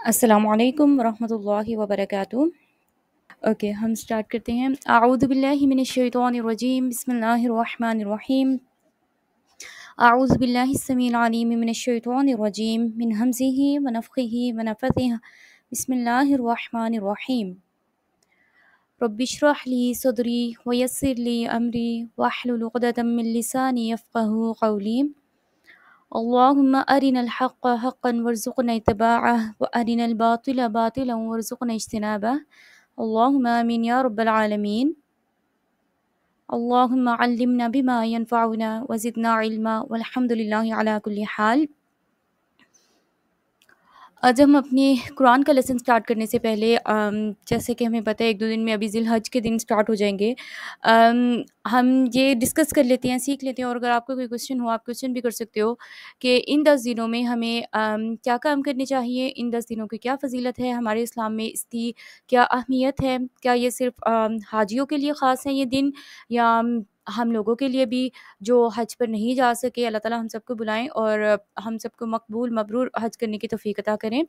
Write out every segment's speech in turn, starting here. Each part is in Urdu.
السلام علیکم ورحمۃ اللہ وبرکاتہ۔ اوکے، ہم سٹارٹ کرتے ہیں۔ اعوذ باللہ من الشیطان الرجیم، بسم اللہ الرحمن الرحیم۔ اعوذ باللہ السمیع العلیم من الشیطان الرجیم، من ہمزہ ونفخہ ونفثہ، بسم اللہ الرحمن الرحیم۔ رب اشرح لی صدری ویسر لی امری واحلل عقدۃ من لسانی یفقہوا قولی۔ اللہم ارنا الحق حقا وارزقنا اتباعہ وارنا الباطل باطلا وارزقنا اجتنابہ، اللہم آمین یا رب العالمین۔ اللہم علمنا بما ینفعنا وزدنا علما والحمد للہ علی کل حال۔ آج ہم اپنے قرآن کا لیسن سٹارٹ کرنے سے پہلے جیسے کہ ہمیں پتہ ہے 1-2 دن میں ابھی ذی الحج کے دن سٹارٹ ہو جائیں گے، ہم یہ ڈسکس کر لیتے ہیں، سیکھ لیتے ہیں، اور اگر آپ کو کوئی کویسچن ہو آپ کویسچن بھی کر سکتے ہو کہ ان 10 دنوں میں ہمیں کیا کام کرنے چاہیے، ان 10 دنوں کی کیا فضیلت ہے ہمارے اسلام میں، اس کی کیا اہمیت ہے، کیا یہ صرف حاجیوں کے لیے خاص ہیں یہ دن، یا ہم لوگوں کے لیے بھی جو حج پر نہیں جا سکے۔ اللہ تعالیٰ ہم سب کو بلائیں اور ہم سب کو مقبول مبرور حج کرنے کی توفیق عطا کریں۔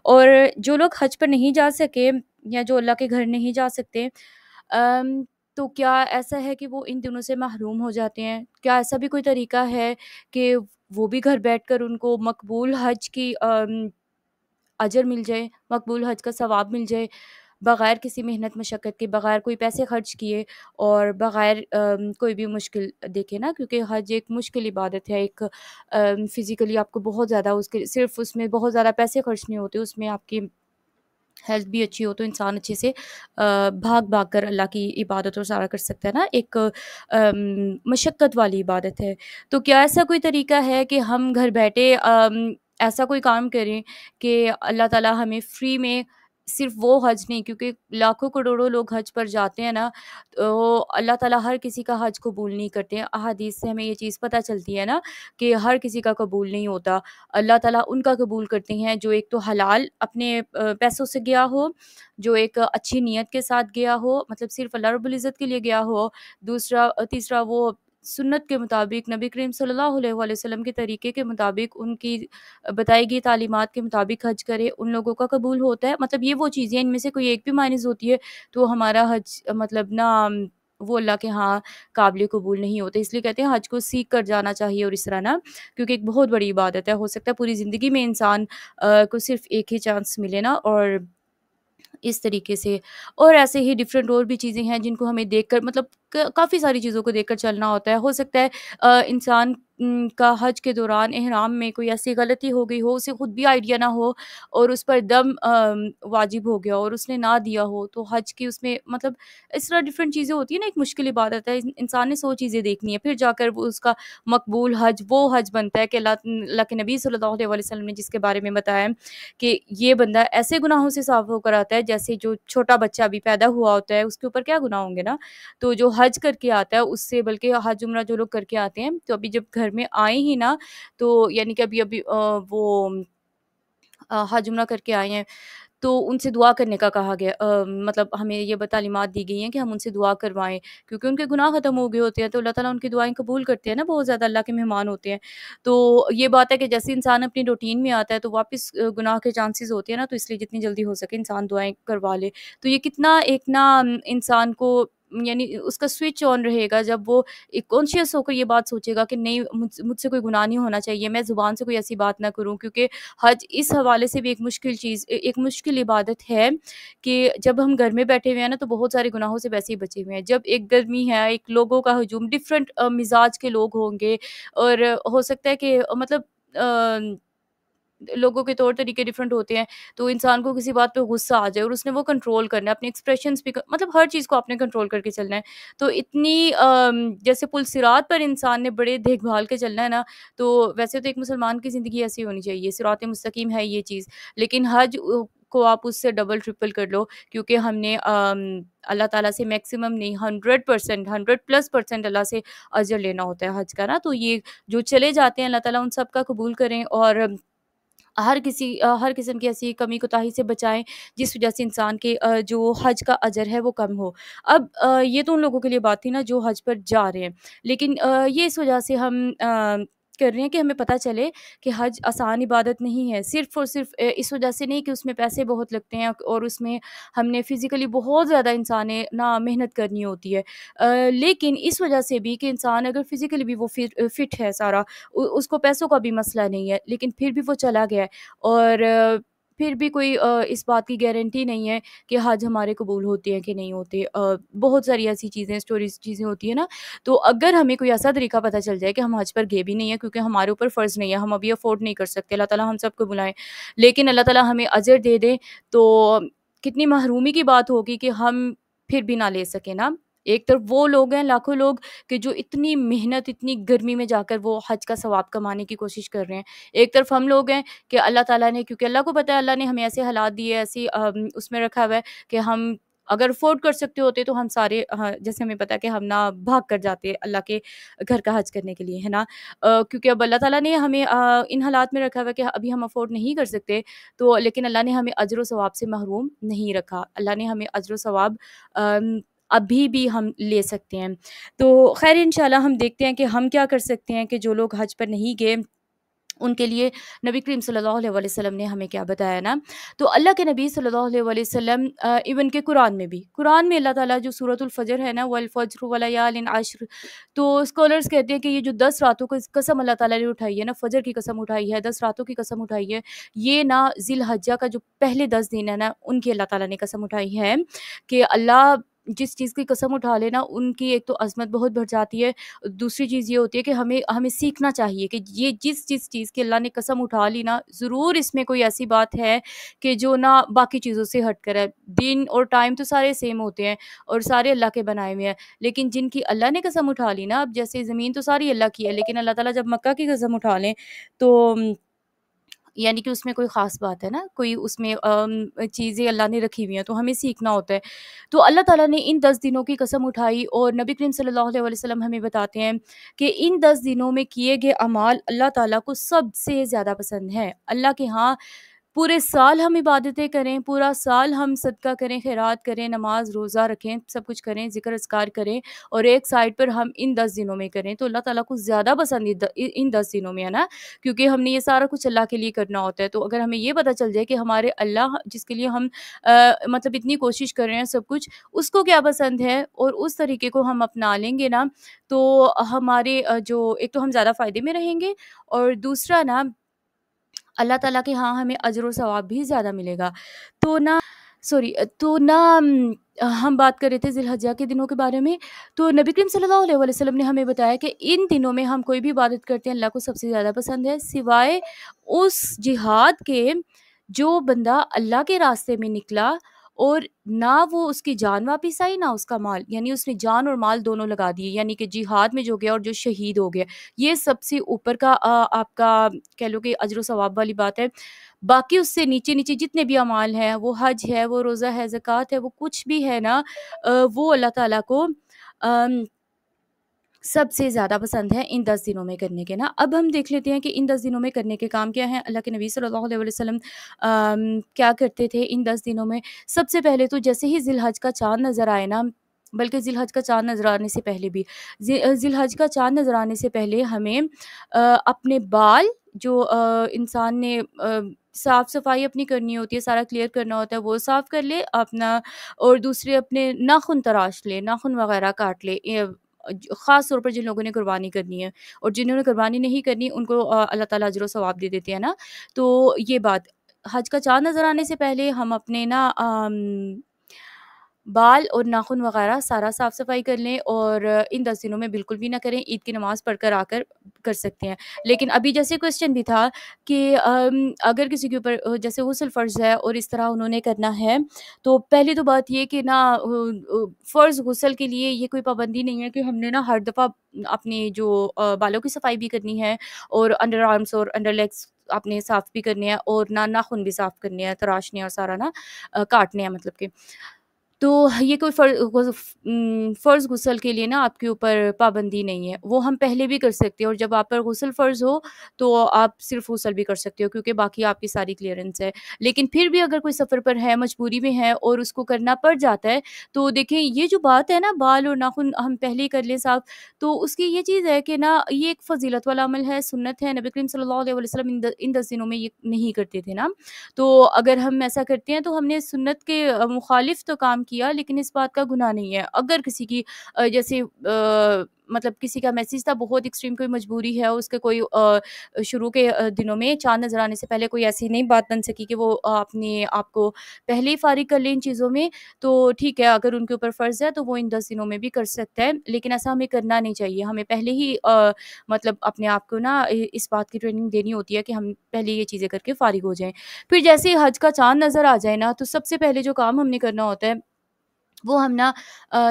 اور جو لوگ حج پر نہیں جا سکے یا جو اللہ کے گھر نہیں جا سکتے، تو کیا ایسا ہے کہ وہ ان دنوں سے محروم ہو جاتے ہیں؟ کیا ایسا بھی کوئی طریقہ ہے کہ وہ بھی گھر بیٹھ کر ان کو مقبول حج کی اجر مل جائے، مقبول حج کا ثواب مل جائے، بغیر کسی محنت مشقت کے، بغیر کوئی پیسے خرچ کیے، اور بغیر کوئی بھی مشکل دیکھے نا، کیونکہ حج ایک مشکل عبادت ہے، ایک فزیکلی آپ کو بہت زیادہ اس کے صرف اس میں بہت زیادہ پیسے خرچ نہیں ہوتے، اس میں آپ کی ہیلتھ بھی اچھی ہو تو انسان اچھے سے بھاگ بھاگ کر اللہ کی عبادت اور سارا کر سکتا ہے نا، ایک مشقت والی عبادت ہے۔ تو کیا ایسا کوئی طریقہ ہے کہ ہم گھر بیٹھے ایسا کوئی کام کریں کہ اللہ تعالیٰ ہمیں فری میں، صرف وہ حج نہیں، کیونکہ لاکھوں کروڑوں لوگ حج پر جاتے ہیں نا، تو اللہ تعالیٰ ہر کسی کا حج قبول نہیں کرتے ہیں۔ احادیث سے ہمیں یہ چیز پتہ چلتی ہے نا کہ ہر کسی کا قبول نہیں ہوتا، اللہ تعالیٰ ان کا قبول کرتے ہیں جو ایک تو حلال اپنے پیسوں سے گیا ہو، جو ایک اچھی نیت کے ساتھ گیا ہو، مطلب صرف اللہ رب العزت کے لیے گیا ہو، تیسرا وہ سنت کے مطابق، نبی کریم صلی اللہ علیہ وآلہ وسلم کے طریقے کے مطابق، ان کی بتائی گئی تعلیمات کے مطابق حج کرے، ان لوگوں کا قبول ہوتا ہے۔ مطلب یہ وہ چیزیں، ان میں سے کوئی ایک بھی مائنس ہوتی ہے تو ہمارا حج مطلب نا وہ اللہ کے ہاں قابل قبول نہیں ہوتے۔ اس لیے کہتے ہیں حج کو سیکھ کر جانا چاہیے، اور اس طرح نا، کیونکہ ایک بہت بڑی عبادت ہے، ہو سکتا ہے پوری زندگی میں انسان کو صرف ایک ہی چانس ملے نا، اور اس طریقے سے، اور ایسے ہی ڈفرینٹ اور بھی چیزیں ہیں جن کو ہمیں دیکھ کر، مطلب کافی ساری چیزوں کو دیکھ کر چلنا ہوتا ہے۔ ہو سکتا ہے انسان کا حج کے دوران احرام میں کوئی ایسی غلطی ہو گئی ہو، اسے خود بھی آئیڈیا نہ ہو، اور اس پر دم واجب ہو گیا اور اس نے نہ دیا ہو، تو حج کی اس میں مطلب اس طرح ڈفرینٹ چیزیں ہوتی ہیں نا، ایک مشکل عبادت ہے، انسان نے 100 چیزیں دیکھنی ہے، پھر جا کر وہ اس کا مقبول حج وہ حج بنتا ہے کہ اللہ کے نبی صلی اللہ علیہ وسلم نے جس کے بارے میں بتایا کہ یہ بندہ ایسے گناہوں سے صاف ہو کر آتا ہے جیسے جو چھوٹا بچہ ابھی پیدا ہوا ہوتا ہے، اس کے اوپر کیا گناہ ہوں گے نا، تو جو حج کر کے آتا ہے اس سے، بلکہ حج عمرہ جو لوگ کر کے آتے ہیں تو ابھی جب گھر میں آئے ہی نا، تو یعنی کہ ابھی وہ حج عمرہ کر کے آئے ہیں تو ان سے دعا کرنے کا کہا گیا، مطلب ہمیں یہ تعلیمات دی گئی ہیں کہ ہم ان سے دعا کروائیں، کیونکہ ان کے گناہ ختم ہو گئے ہوتے ہیں، تو اللہ تعالیٰ ان کی دعائیں قبول کرتے ہیں نا، بہت زیادہ اللہ کے مہمان ہوتے ہیں۔ تو یہ بات ہے کہ جیسے انسان اپنی روٹین میں آتا ہے تو واپس گناہ کے چانسز ہوتے ہیں نا، تو اس لیے جتنی جلدی ہو سکے انسان دعائیں کروا لے، تو یہ کتنا ایک نا انسان کو، یعنی اس کا سوئچ آن رہے گا جب وہ ایک کانشیس ہو کر یہ بات سوچے گا کہ نہیں، مجھ سے کوئی گناہ نہیں ہونا چاہیے، میں زبان سے کوئی ایسی بات نہ کروں، کیونکہ حج اس حوالے سے بھی ایک مشکل چیز، ایک مشکل عبادت ہے کہ جب ہم گھر میں بیٹھے ہوئے ہیں نا تو بہت سارے گناہوں سے ویسے ہی بچے ہوئے ہیں، جب ایک گرمی ہے، ایک لوگوں کا ہجوم، ڈفرینٹ مزاج کے لوگ ہوں گے، اور ہو سکتا ہے کہ مطلب لوگوں کے طور طریقے ڈفرینٹ ہوتے ہیں، تو انسان کو کسی بات پہ غصہ آ جائے اور اس نے وہ کنٹرول کرنا ہے، اپنے ایکسپریشنز بھی مطلب ہر چیز کو آپ نے کنٹرول کر کے چلنا ہے، تو اتنی جیسے پل صراط پر انسان نے بڑے دیکھ بھال کے چلنا ہے نا، تو ویسے تو ایک مسلمان کی زندگی ایسی ہونی چاہیے، صراط مستقیم ہے یہ چیز، لیکن حج کو آپ اس سے ڈبل ٹرپل کر لو، کیونکہ ہم نے اللہ تعالیٰ سے میکسیمم نہیں 100%، 100+% اللہ سے اجر لینا ہوتا ہے حج کا نا، تو یہ جو چلے جاتے ہیں اللہ تعالیٰ ان سب کا قبول کریں، اور ہر قسم کی ایسی کمی کوتاہی سے بچائیں جس وجہ سے انسان کے جو حج کا اجر ہے وہ کم ہو۔ اب یہ تو ان لوگوں کے لیے بات تھی نا جو حج پر جا رہے ہیں، لیکن یہ اس وجہ سے ہم کر رہے ہیں کہ ہمیں پتہ چلے کہ حج آسان عبادت نہیں ہے، صرف اور صرف اس وجہ سے نہیں کہ اس میں پیسے بہت لگتے ہیں اور اس میں ہم نے فزیکلی بہت زیادہ انسان نے نا محنت کرنی ہوتی ہے، لیکن اس وجہ سے بھی کہ انسان اگر فزیکلی بھی وہ فٹ ہے سارا، اس کو پیسوں کا بھی مسئلہ نہیں ہے، لیکن پھر بھی وہ چلا گیا ہے، اور پھر بھی کوئی اس بات کی گارنٹی نہیں ہے کہ حج ہمارے قبول ہوتے ہیں کہ نہیں ہوتے، بہت ساری ایسی چیزیں اسٹوریز چیزیں ہوتی ہیں نا، تو اگر ہمیں کوئی ایسا طریقہ پتہ چل جائے کہ ہم حج پر گئے بھی نہیں ہیں کیونکہ ہمارے اوپر فرض نہیں ہے، ہم ابھی افورڈ نہیں کر سکتے، اللہ تعالیٰ ہم سب کو بلائیں، لیکن اللہ تعالیٰ ہمیں اجر دے دے، تو کتنی محرومی کی بات ہوگی کہ ہم پھر بھی نہ لے سکیں نا۔ ایک طرف وہ لوگ ہیں، لاکھوں لوگ، کہ جو اتنی محنت اتنی گرمی میں جا کر وہ حج کا ثواب کمانے کی کوشش کر رہے ہیں، ایک طرف ہم لوگ ہیں کہ اللہ تعالیٰ نے، کیونکہ اللہ کو پتہ ہے اللہ نے ہمیں ایسے حالات دیے، ایسی اس میں رکھا ہوا ہے کہ ہم اگر افورڈ کر سکتے ہوتے تو ہم سارے، جیسے ہمیں پتہ ہے کہ ہم نہ بھاگ کر جاتے اللہ کے گھر کا حج کرنے کے لیے، ہے نا، کیونکہ اب اللہ تعالیٰ نے ہمیں ان حالات میں رکھا ہوا ہے کہ ابھی ہم افورڈ نہیں کر سکتے، تو لیکن اللہ نے ہمیں اجر و ثواب سے محروم نہیں رکھا، اللہ نے ہمیں اجر و ثواب ابھی بھی ہم لے سکتے ہیں۔ تو خیر انشاءاللہ ہم دیکھتے ہیں کہ ہم کیا کر سکتے ہیں کہ جو لوگ حج پر نہیں گئے ان کے لیے نبی کریم صلی اللہ علیہ وسلم نے ہمیں کیا بتایا نا۔ تو اللہ کے نبی صلی اللہ علیہ وسلم ایون کہ قرآن میں اللہ تعالیٰ جو سورۃ الفجر ہے نا، والفجر ولیال عشر، تو اسکالرز کہتے ہیں کہ یہ جو 10 راتوں کی قسم اللہ تعالیٰ نے اٹھائی ہے نا، فجر کی قسم اٹھائی ہے، 10 راتوں کی قسم اٹھائی ہے، یہ نا ذی الحجہ کا جو پہلے 10 دن ہے نا، ان کی اللہ تعالیٰ نے قسم اٹھائی ہے کہ اللہ جس چیز کی قسم اٹھا لینا ان کی ایک تو عظمت بہت بڑھ جاتی ہے، دوسری چیز یہ ہوتی ہے کہ ہمیں سیکھنا چاہیے کہ یہ جس چیز کی اللہ نے قسم اٹھا لی نا، ضرور اس میں کوئی ایسی بات ہے کہ جو نا باقی چیزوں سے ہٹ کر ہے، دن اور ٹائم تو سارے سیم ہوتے ہیں اور سارے اللہ کے بنائے ہوئے ہیں، لیکن جن کی اللہ نے قسم اٹھا لی نا، اب جیسے زمین تو ساری اللہ کی ہے، لیکن اللہ تعالیٰ جب مکہ کی قسم اٹھا لیں تو یعنی کہ اس میں کوئی خاص بات ہے نا، کوئی اس میں چیزیں اللہ نے رکھی ہوئی ہیں تو ہمیں سیکھنا ہوتا ہے۔ تو اللہ تعالیٰ نے ان 10 دنوں کی قسم اٹھائی اور نبی کریم صلی اللہ علیہ وسلم ہمیں بتاتے ہیں کہ ان 10 دنوں میں کیے گئے اعمال اللہ تعالیٰ کو سب سے زیادہ پسند ہیں، اللہ کے ہاں پورے سال ہم عبادتیں کریں، پورا سال ہم صدقہ کریں، خیرات کریں، نماز روزہ رکھیں، سب کچھ کریں، ذکر اذکار کریں، اور ایک سائڈ پر ہم ان 10 دنوں میں کریں تو اللہ تعالیٰ کو زیادہ پسند ان 10 دنوں میں ہے نا، کیونکہ ہم نے یہ سارا کچھ اللہ کے لیے کرنا ہوتا ہے۔ تو اگر ہمیں یہ پتہ چل جائے کہ ہمارے اللہ جس کے لیے ہم مطلب اتنی کوشش کر رہے ہیں سب کچھ، اس کو کیا پسند ہے اور اس طریقے کو ہم اپنا لیں گے نا، تو ہمارے جو ایک تو ہم زیادہ فائدے میں رہیں گے، اور دوسرا نا اللہ تعالیٰ کے ہاں ہمیں اجر و ثواب بھی زیادہ ملے گا۔ تو نا سوری تو نا ہم بات کر رہے تھے ذی الحجہ کے دنوں کے بارے میں، تو نبی کریم صلی اللہ علیہ وسلم نے ہمیں بتایا کہ ان دنوں میں ہم کوئی بھی عبادت کرتے ہیں اللہ کو سب سے زیادہ پسند ہے، سوائے اس جہاد کے جو بندہ اللہ کے راستے میں نکلا اور نہ وہ اس کی جان واپس آئی نہ اس کا مال، یعنی اس نے جان اور مال دونوں لگا دیے، یعنی کہ جہاد میں جو گیا اور جو شہید ہو گیا، یہ سب سے اوپر کا آپ کا کہہ لو کہ اجر و ثواب والی بات ہے۔ باقی اس سے نیچے نیچے جتنے بھی اعمال ہیں، وہ حج ہے، وہ روزہ ہے، زکوٰۃ ہے، وہ کچھ بھی ہے نا، وہ اللہ تعالیٰ کو سب سے زیادہ پسند ہے ان 10 دنوں میں کرنے کے نا۔ اب ہم دیکھ لیتے ہیں کہ ان 10 دنوں میں کرنے کے کام کیا ہیں۔ اللہ کے نبی صلی اللہ علیہ وسلم کیا کرتے تھے ان 10 دنوں میں؟ سب سے پہلے تو جیسے ہی ذی الحج کا چاند نظر آئے نا، بلکہ ذی الحج کا چاند نظر آنے سے پہلے بھی، ذی الحج کا چاند نظر آنے سے پہلے ہمیں اپنے بال جو انسان نے صاف صفائی اپنی کرنی ہوتی ہے، سارا کلیئر کرنا ہوتا ہے، وہ صاف کر لے اپنا، اور دوسرے اپنے ناخن تراش لے، ناخن وغیرہ کاٹ لے، خاص طور پر جن لوگوں نے قربانی کرنی ہے، اور جنہوں نے قربانی نہیں کرنی ان کو اللہ تعالیٰ اجر و ثواب دے دیتے ہیں نا۔ تو یہ بات، حج کا چاند نظر آنے سے پہلے ہم اپنے نا بال اور ناخن وغیرہ سارا صاف صفائی کر لیں، اور ان 10 دنوں میں بالکل بھی نہ کریں، عید کی نماز پڑھ کر آ کر کر سکتے ہیں۔ لیکن ابھی جیسے کویسچن بھی تھا کہ اگر کسی کے اوپر جیسے غسل فرض ہے اور اس طرح انہوں نے کرنا ہے، تو پہلی تو بات یہ کہ نا فرض غسل کے لیے یہ کوئی پابندی نہیں ہے کہ ہم نے نا ہر دفعہ اپنے جو بالوں کی صفائی بھی کرنی ہے، اور انڈر آرمس اور انڈر لیگس اپنے صاف بھی کرنے ہیں، اور ناخن بھی صاف کرنے ہیں، تراشنے اور سارا نا کاٹنے ہیں، مطلب کہ تو یہ کوئی فرض غسل کے لیے نا آپ کے اوپر پابندی نہیں ہے، وہ ہم پہلے بھی کر سکتے ہیں، اور جب آپ پر غسل فرض ہو تو آپ صرف غسل بھی کر سکتے ہو، کیونکہ باقی آپ کی ساری کلیئرنس ہے۔ لیکن پھر بھی اگر کوئی سفر پر ہے، مجبوری میں ہے اور اس کو کرنا پڑ جاتا ہے، تو دیکھیں یہ جو بات ہے نا بال اور ناخن ہم پہلے ہی کر لیں صاف، تو اس کی یہ چیز ہے کہ نا یہ ایک فضیلت والا عمل ہے، سنت ہے، نبی کریم صلی اللہ علیہ وسلم ان 10 دنوں میں یہ نہیں کرتے تھے نا، تو اگر ہم ایسا کرتے ہیں تو ہم نے سنت کے مخالف تو کام کیا، لیکن اس بات کا گناہ نہیں ہے۔ اگر کسی کی جیسے مطلب کسی کا میسج تھا، بہت ایکسٹریم کوئی مجبوری ہے، اس کے کوئی شروع کے دنوں میں چاند نظر آنے سے پہلے کوئی ایسی نہیں بات بن سکی کہ وہ اپنے آپ کو پہلے ہی فارغ کر لیں ان چیزوں میں، تو ٹھیک ہے، اگر ان کے اوپر فرض ہے تو وہ ان 10 دنوں میں بھی کر سکتا ہے، لیکن ایسا ہمیں کرنا نہیں چاہیے۔ ہمیں پہلے ہی مطلب اپنے آپ کو نا اس بات کی ٹریننگ دینی ہوتی ہے کہ ہم پہلے یہ چیزیں کر کے فارغ ہو جائیں۔ پھر جیسے ہی حج کا چاند نظر آ جائے نا، تو سب سے پہلے جو کام ہم نے کرنا ہوتا ہے وہ ہم نا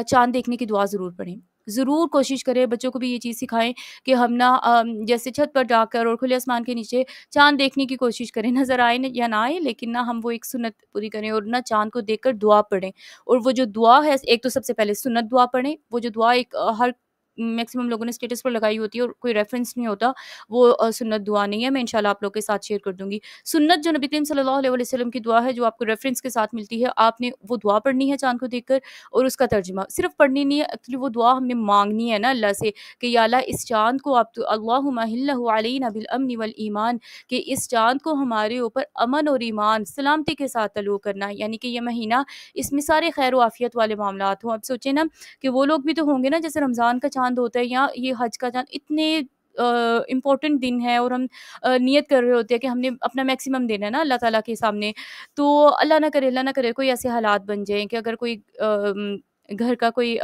چاند دیکھنے کی دعا ضرور پڑھیں، ضرور کوشش کریں، بچوں کو بھی یہ چیز سکھائیں کہ ہم نا جیسے چھت پر جا کر اور کھلے آسمان کے نیچے چاند دیکھنے کی کوشش کریں، نظر آئے یا نہ آئے، لیکن نہ ہم وہ ایک سنت پوری کریں اور نہ چاند کو دیکھ کر دعا پڑھیں۔ اور وہ جو دعا ہے، ایک تو سب سے پہلے سنت دعا پڑھیں، وہ جو دعا ایک ہر میکسیمم لوگوں نے اسٹیٹس پر لگائی ہوتی ہے اور کوئی ریفرنس نہیں ہوتا، وہ سنت دعا نہیں ہے، میں انشاءاللہ آپ لوگ کے ساتھ شیئر کر دوں گی۔ سنت جو نبی کریم صلی اللہ علیہ وسلم کی دعا ہے، جو آپ کو ریفرنس کے ساتھ ملتی ہے، آپ نے وہ دعا پڑھنی ہے چاند کو دیکھ کر، اور اس کا ترجمہ صرف پڑھنی نہیں ہے، ایکچولی وہ دعا ہم نے مانگنی ہے نا اللہ سے کہ یا اللہ اس چاند کو آپ تو اللہم اہلہ علینا بالامن والایمان، کہ اس چاند کو ہمارے اوپر امن اور ایمان سلامتی کے ساتھ طلوع کرنا، یعنی کہ یہ مہینہ اس میں سارے خیر و عافیت والے معاملات ہوں۔ اب سوچیں نا کہ وہ لوگ بھی تو ہوں گے نا، جیسے رمضان کا چاند ہوتا ہے یا یہ حج کا چاند، اتنے امپورٹنٹ دن ہے، اور ہم نیت کر رہے ہوتے ہیں کہ ہم نے اپنا میکسیمم دینا ہے نا اللہ تعالیٰ کے سامنے، تو اللہ نہ کرے کوئی ایسے حالات بن جائیں کہ اگر کوئی گھر کا کوئی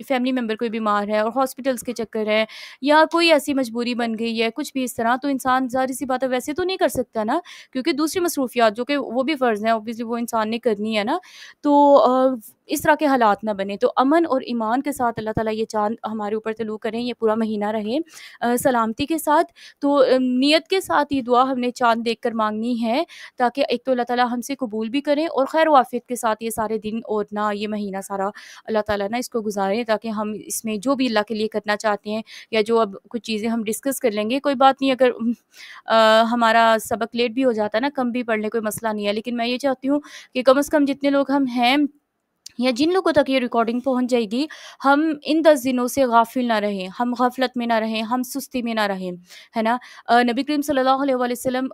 فیملی ممبر کوئی بیمار ہے اور ہاسپٹلس کے چکر ہے، یا کوئی ایسی مجبوری بن گئی ہے کچھ بھی اس طرح، تو انسان ظاہر سی بات ہے ویسے تو نہیں کر سکتا نا، کیونکہ دوسری مصروفیات جو کہ وہ بھی فرض ہیں اوبویسلی وہ انسان نے کرنی ہے نا، تو اس طرح کے حالات نہ بنے، تو امن اور ایمان کے ساتھ اللہ تعالیٰ یہ چاند ہمارے اوپر طلوع کریں، یہ پورا مہینہ رہے سلامتی کے ساتھ، تو نیت کے ساتھ یہ دعا ہم نے چاند دیکھ کر مانگنی ہے، تاکہ ایک تو اللہ تعالیٰ ہم سے قبول بھی کریں، اور خیر و عافیت کے ساتھ یہ سارے دن اور نہ یہ مہینہ سارا اللہ تعالیٰ نا اس کو گزاریں، تاکہ ہم اس میں جو بھی اللہ کے لیے کرنا چاہتے ہیں، یا جو اب کچھ چیزیں ہم ڈسکس کر لیں گے، کوئی بات نہیں، اگر ہمارا سبق لیٹ بھی ہو جاتا ہے نا، کم بھی پڑھ لیں، کوئی مسئلہ نہیں ہے، لیکن میں یہ چاہتی ہوں کہ کم از کم جتنے لوگ ہم ہیں یا جن لوگوں تک یہ ریکارڈنگ پہنچ جائے گی، ہم ان 10 دنوں سے غافل نہ رہیں، ہم غفلت میں نہ رہیں، ہم سستی میں نہ رہیں، ہے نا۔ نبی کریم صلی اللہ علیہ وسلم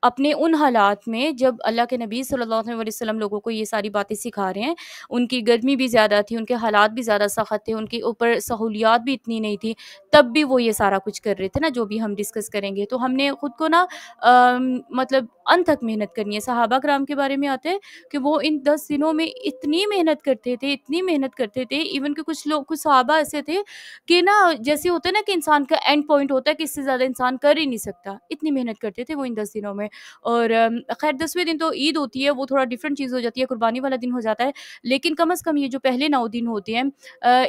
اپنے ان حالات میں جب اللہ کے نبی صلی اللہ علیہ وسلم لوگوں کو یہ ساری باتیں سکھا رہے ہیں، ان کی گرمی بھی زیادہ تھی، ان کے حالات بھی زیادہ سخت تھے، ان کے اوپر سہولیات بھی اتنی نہیں تھی، تب بھی وہ یہ سارا کچھ کر رہے تھے نا، جو بھی ہم ڈسکس کریں گے، تو ہم نے خود کو نا مطلب ان تک محنت کرنی ہے۔ صحابہ کرام کے بارے میں آتے ہیں کہ وہ ان 10 دنوں میں اتنی محنت کرتے تھے، اتنی محنت کرتے تھے، ایون کہ کچھ صحابہ ایسے تھے کہ نا جیسے ہوتا ہے نا کہ انسان کا اینڈ پوائنٹ ہوتا ہے کہ اس سے زیادہ انسان کر ہی نہیں سکتا، اتنی محنت کرتے تھے وہ ان 10 دنوں میں۔ اور خیر 10ویں دن تو عید ہوتی ہے، وہ تھوڑا ڈفرینٹ چیز ہو جاتی ہے، قربانی والا دن ہو جاتا ہے، لیکن کم از کم یہ جو پہلے 9 دن ہوتے ہیں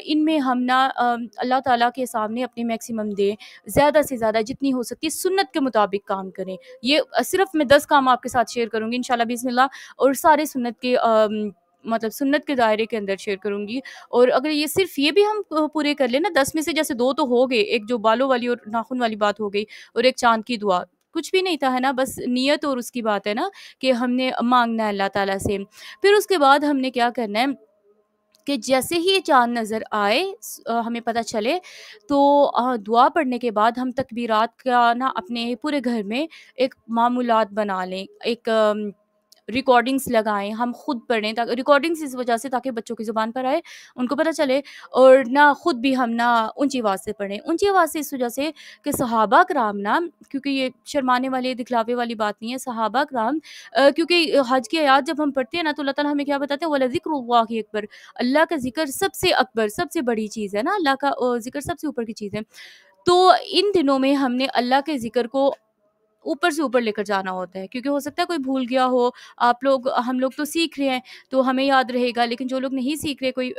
ان میں ہم نا اللہ تعالیٰ کے سامنے اپنے میکسیمم دیں، زیادہ سے زیادہ جتنی ہو سکتی ہے سنت کے مطابق کام کریں۔ یہ صرف میں 10 کام آپ کے ساتھ شیئر کروں گی انشاءاللہ بسم اللہ، اور سارے سنت کے مطلب سنت کے دائرے کے اندر شیئر کروں گی، اور اگر یہ صرف یہ بھی ہم پورے کر لیں نا، 10 میں سے جیسے 2 تو ہو گئے، ایک جو بالوں والی اور ناخن والی بات ہو گئی، اور ایک چاند کی دعا، کچھ بھی نہیں تھا ہے نا، بس نیت اور اس کی بات ہے نا کہ ہم نے مانگنا ہے اللہ تعالیٰ سے۔ پھر اس کے بعد ہم نے کیا کرنا ہے کہ جیسے ہی چاند نظر آئے ہمیں پتہ چلے، تو دعا پڑھنے کے بعد ہم تکبیرات کا نا اپنے پورے گھر میں ایک معمولات بنا لیں، ایک ریکارڈنگز لگائیں، ہم خود پڑھیں، ریکارڈنگز اس وجہ سے تاکہ بچوں کی زبان پر آئے، ان کو پتہ چلے، اور نہ خود بھی ہم نہ اونچی آواز سے پڑھیں، اونچی آواز سے اس وجہ سے کہ صحابہ کرام نا، کیونکہ یہ شرمانے والے دکھلاوے والی بات نہیں ہے، صحابہ کرام کیونکہ حج کی آیات جب ہم پڑھتے ہیں نا، تو اللہ تعالیٰ ہمیں کیا بتاتے ہیں، وَلَذِكْرُ اللَّهِ اکبر، اللہ کا ذکر سب سے اکبر، سب سے بڑی چیز ہے نا، اللہ کا ذکر سب سے اوپر کی چیز ہے، تو ان دنوں میں ہم نے اللہ کے ذکر کو اوپر سے اوپر لے کر جانا ہوتا ہے، کیونکہ ہو سکتا ہے کوئی بھول گیا ہو، ہم لوگ تو سیکھ رہے ہیں تو ہمیں یاد رہے گا، لیکن جو لوگ نہیں سیکھ رہے، کوئی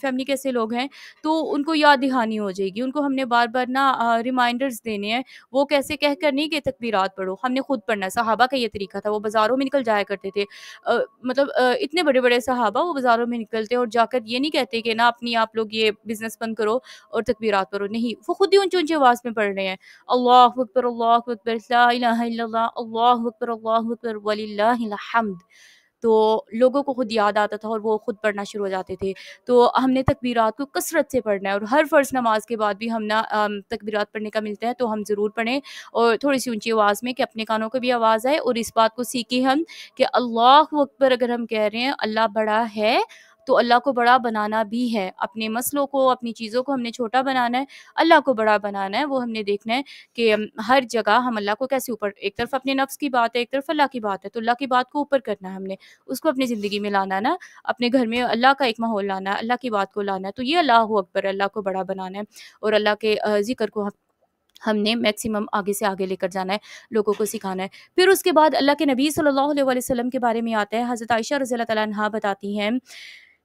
فیملی کے ایسے لوگ ہیں تو ان کو یاد دہانی ہو جائے گی، ان کو ہم نے بار بار نا ریمائنڈرز دینے ہیں، وہ کیسے کہہ کر نہیں کہ تکبیرات پڑھو، ہم نے خود پڑھنا ہے۔ صحابہ کا یہ طریقہ تھا، وہ بازاروں میں نکل جایا کرتے تھے، اتنے بڑے بڑے صحابہ وہ بازاروں میں نکلتے اور جا کر یہ نہیں کہتے کہ نا اپنی آپ لوگ یہ بزنس بند کرو اور تکبیرات پڑھو، نہیں، وہ خود ہی اونچی اونچی آواز میں پڑھ رہے ہیں، اللہ اکبر، اللہ اکبر، لا الہ الا اللہ، اللہ اکبر وللہ الحمد۔ تو لوگوں کو خود یاد آتا تھا اور وہ خود پڑھنا شروع ہو جاتے تھے۔ تو ہم نے تکبیرات کو کثرت سے پڑھنا ہے، اور ہر فرض نماز کے بعد بھی ہم نا تکبیرات پڑھنے کا ملتا ہے تو ہم ضرور پڑھیں، اور تھوڑی سی اونچی آواز میں کہ اپنے کانوں کو بھی آواز آئے، اور اس بات کو سیکھیں ہم کہ اللہ اکبر اگر ہم کہہ رہے ہیں اللہ بڑا ہے تو اللہ کو بڑا بنانا بھی ہے، اپنے مسئلوں کو، اپنی چیزوں کو ہم نے چھوٹا بنانا ہے، اللہ کو بڑا بنانا ہے، وہ ہم نے دیکھنا ہے کہ ہر جگہ ہم اللہ کو کیسے اوپر، ایک طرف اپنے نفس کی بات ہے، ایک طرف اللہ کی بات ہے، تو اللہ کی بات کو اوپر کرنا ہے ہم نے، اس کو اپنی زندگی میں لانا ہے نا، اپنے گھر میں اللہ کا ایک ماحول لانا ہے، اللہ کی بات کو لانا ہے، تو یہ اللہ اکبر، اللہ کو بڑا بنانا ہے، اور اللہ کے ذکر کو ہم نے میکسیمم آگے سے آگے لے کر جانا ہے، لوگوں کو سکھانا ہے۔ پھر اس کے بعد اللہ کے نبی صلی اللہ علیہ وسلم کے بارے میں آتا ہے، حضرت عائشہ رضی اللہ تعالیٰ عنہا بتاتی ہیں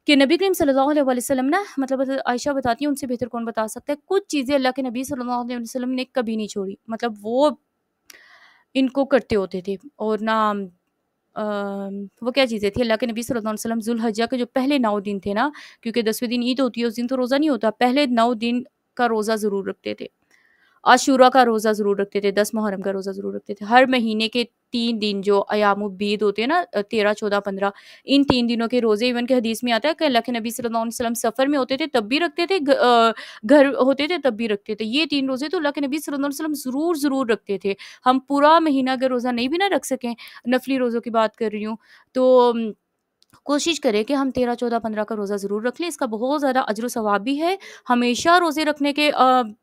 کہ نبی کریم صلی اللہ علیہ وسلم نا، مطلب حضرت عائشہ بتاتی ہیں، ان سے بہتر کون بتا سکتا ہے، کچھ چیزیں اللہ کے نبی صلی اللہ علیہ وسلم نے کبھی نہیں چھوڑی، مطلب وہ ان کو کرتے ہوتے تھے، اور نہ وہ کیا چیزیں تھی، اللہ کے نبی صلی اللہ علیہ وسلم ذوالحجہ کے جو پہلے 9 دن تھے نا، کیونکہ 10ویں دن عید ہوتی ہے، اس دن تو روزہ نہیں ہوتا، پہلے 9 دن کا روزہ ضرور رکھتے تھے، عاشورہ کا روزہ ضرور رکھتے تھے، 10 محرم کا روزہ ضرور رکھتے تھے، ہر مہینے کے 3 دن جو ایام البید ہوتے ہیں نا، 13 14 15، ان 3 دنوں کے روزے، ایون کہ حدیث میں آتا ہے کہ اللہ کے نبی صلی اللہ علیہ وسلم سفر میں ہوتے تھے تب بھی رکھتے تھے، گھر ہوتے تھے تب بھی رکھتے تھے، یہ 3 روزے تو اللہ کے نبی صلی اللہ علیہ وسلم ضرور ضرور رکھتے تھے۔ ہم پورا مہینہ اگر روزہ نہیں بھی نہ رکھ سکیں، نفلی روزوں کی بات کر رہی ہوں، تو کوشش کریں کہ ہم 13 14 15 کا روزہ ضرور رکھ لیں، اس کا بہت زیادہ اجر و ثواب بھی ہے، ہمیشہ روزے رکھنے کے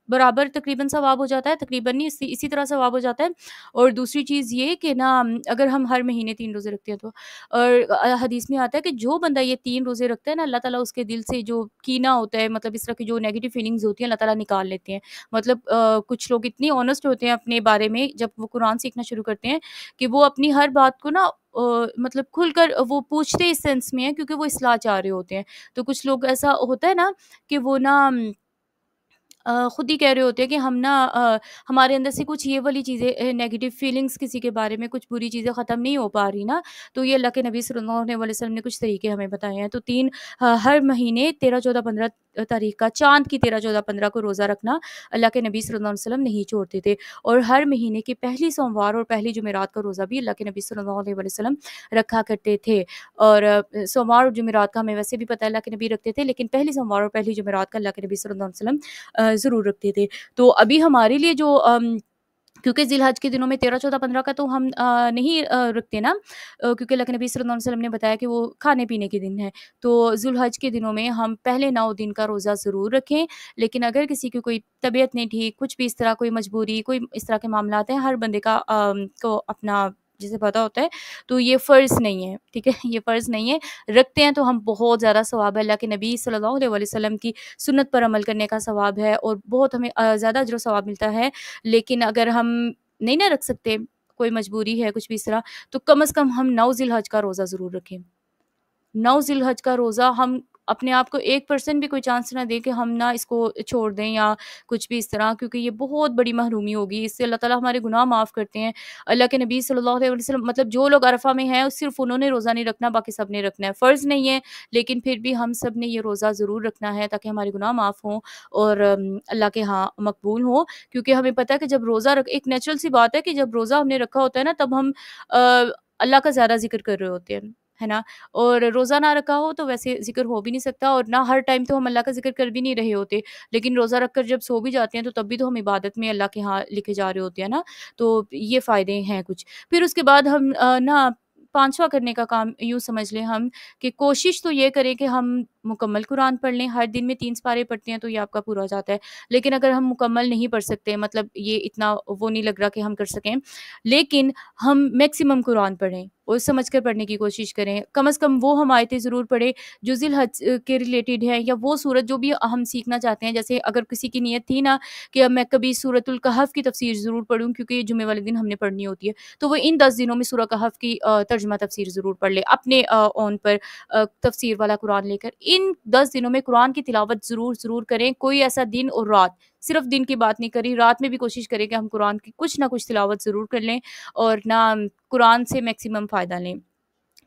برابر تقریباً ثواب ہو جاتا ہے، تقریباً نہیں، اسی طرح ثواب ہو جاتا ہے۔ اور دوسری چیز یہ کہ نا، اگر ہم ہر مہینے 3 روزے رکھتے ہیں تو، اور حدیث میں آتا ہے کہ جو بندہ یہ 3 روزے رکھتا ہے نا، اللہ تعالیٰ اس کے دل سے جو کینہ ہوتا ہے، مطلب اس طرح کی جو نیگیٹو فیلنگز ہوتی ہیں، اللہ تعالیٰ نکال لیتے ہیں۔ مطلب کچھ لوگ اتنی آنیسٹ ہوتے ہیں اپنے بارے میں جب وہ قرآن سیکھنا شروع کرتے ہیں، کہ وہ اپنی ہر بات کو نا مطلب کھل کر وہ پوچھتے اس سینس میں ہیں کیونکہ وہ اصلاح چاہ رہے ہوتے ہیں۔ تو کچھ لوگ ایسا ہوتا ہے نا کہ وہ نا خود ہی کہہ رہے ہوتے ہیں کہ ہم نا ہمارے اندر سے کچھ یہ والی چیزیں، نیگیٹو فیلنگز کسی کے بارے میں، کچھ بری چیزیں ختم نہیں ہو پا رہی نا، تو یہ اللہ کے نبی صلی اللہ علیہ وسلم نے کچھ طریقے ہمیں بتائے ہیں۔ تو 3 ہر مہینے 13 14 15 تاریخ کا، چاند کی 13 14 15 کو روزہ رکھنا اللہ کے نبی صلی اللہ علیہ وسلم نہیں چھوڑتے تھے، اور ہر مہینے کی پہلی سوموار اور پہلی جمعرات کا روزہ بھی اللہ کے نبی صلی اللہ علیہ وسلم رکھا کرتے تھے۔ اور سوموار اور جمعرات کا ہمیں ویسے بھی پتہ ہے اللہ کے نبی رکھتے تھے، لیکن پہلی سوموار اور پہلی جمعرات کا اللہ کے نبی صلی اللہ علیہ وسلم ضرور رکھتے تھے۔ تو ابھی ہمارے لیے جو کیونکہ ذی الحج کے دنوں میں 13 14 15 کا تو ہم نہیں رکھتے نا، کیونکہ اللہ کے نبی صلی اللہ علیہ وسلم نے بتایا کہ وہ کھانے پینے کے دن ہے، تو ذی الحج کے دنوں میں ہم پہلے 9 دن کا روزہ ضرور رکھیں، لیکن اگر کسی کی کوئی طبیعت نہیں ٹھیک، کچھ بھی اس طرح کوئی مجبوری، کوئی اس طرح کے معاملات ہیں، ہر بندے کا کو اپنا جسے پتہ ہوتا ہے، تو یہ فرض نہیں ہے، ٹھیک ہے، یہ فرض نہیں ہے، رکھتے ہیں تو ہم بہت زیادہ ثواب ہے، اللہ کے نبی صلی اللہ علیہ وسلم کی سنت پر عمل کرنے کا ثواب ہے، اور بہت ہمیں زیادہ اجر و ثواب ملتا ہے۔ لیکن اگر ہم نہیں نہ رکھ سکتے، کوئی مجبوری ہے، کچھ بھی اس طرح، تو کم از کم ہم 9 ذی الحج کا روزہ ضرور رکھیں۔ 9 ذی الحج کا روزہ ہم اپنے آپ کو 1% بھی کوئی چانس نہ دیں کہ ہم نہ اس کو چھوڑ دیں یا کچھ بھی اس طرح، کیونکہ یہ بہت بڑی محرومی ہوگی، اس سے اللہ تعالیٰ ہمارے گناہ معاف کرتے ہیں۔ اللہ کے نبی صلی اللہ علیہ وسلم، مطلب جو لوگ عرفہ میں ہیں صرف انہوں نے روزہ نہیں رکھنا، باقی سب نے رکھنا ہے، فرض نہیں ہے، لیکن پھر بھی ہم سب نے یہ روزہ ضرور رکھنا ہے تاکہ ہمارے گناہ معاف ہوں اور اللہ کے ہاں مقبول ہوں، کیونکہ ہمیں پتہ ہے کہ جب روزہ ایک نیچرل سی بات ہے کہ جب روزہ ہم نے رکھا ہوتا ہے نا، تب ہم اللہ کا زیادہ ذکر کر رہے ہوتے ہیں، ہے نا، اور روزہ نہ رکھا ہو تو ویسے ذکر ہو بھی نہیں سکتا، اور نہ ہر ٹائم تو ہم اللہ کا ذکر کر بھی نہیں رہے ہوتے، لیکن روزہ رکھ کر جب سو بھی جاتے ہیں تو تب بھی تو ہم عبادت میں اللہ کے ہاں لکھے جا رہے ہوتے ہیں نا، تو یہ فائدے ہیں کچھ۔ پھر اس کے بعد ہم نا 5واں کرنے کا کام یوں سمجھ لیں ہم کہ کوشش تو یہ کریں کہ ہم مکمل قرآن پڑھ لیں، ہر دن میں 3 سپارے پڑھتے ہیں تو یہ آپ کا پورا ہو جاتا ہے۔ لیکن اگر ہم مکمل نہیں پڑھ سکتے، مطلب یہ اتنا وہ نہیں لگ رہا کہ ہم کر سکیں، لیکن ہم میکسیمم قرآن پڑھیں اور سمجھ کر پڑھنے کی کوشش کریں، کم از کم وہ ہم آیتیں ضرور پڑھیں جو ذی الحج کے ریلیٹڈ ہے، یا وہ سورت جو بھی ہم سیکھنا چاہتے ہیں۔ جیسے اگر کسی کی نیت تھی نا کہ اب میں کبھی سورۃ الکہف کی تفسیر ضرور پڑھوں کیونکہ جمعے والے دن ہم نے پڑھنی ہوتی ہے، تو وہ ان 10 دنوں میں سورہ کہف کی ترجمہ تفسیر ضرور پڑھ لے اپنے اون پر، تفسیر والا قرآن لے کر۔ ان 10 دنوں میں قرآن کی تلاوت ضرور ضرور کریں، کوئی ایسا دن اور رات، صرف دن کی بات نہیں کری، رات میں بھی کوشش کریں کہ ہم قرآن کی کچھ نہ کچھ تلاوت ضرور کر لیں اور نہ قرآن سے میکسیمم فائدہ لیں۔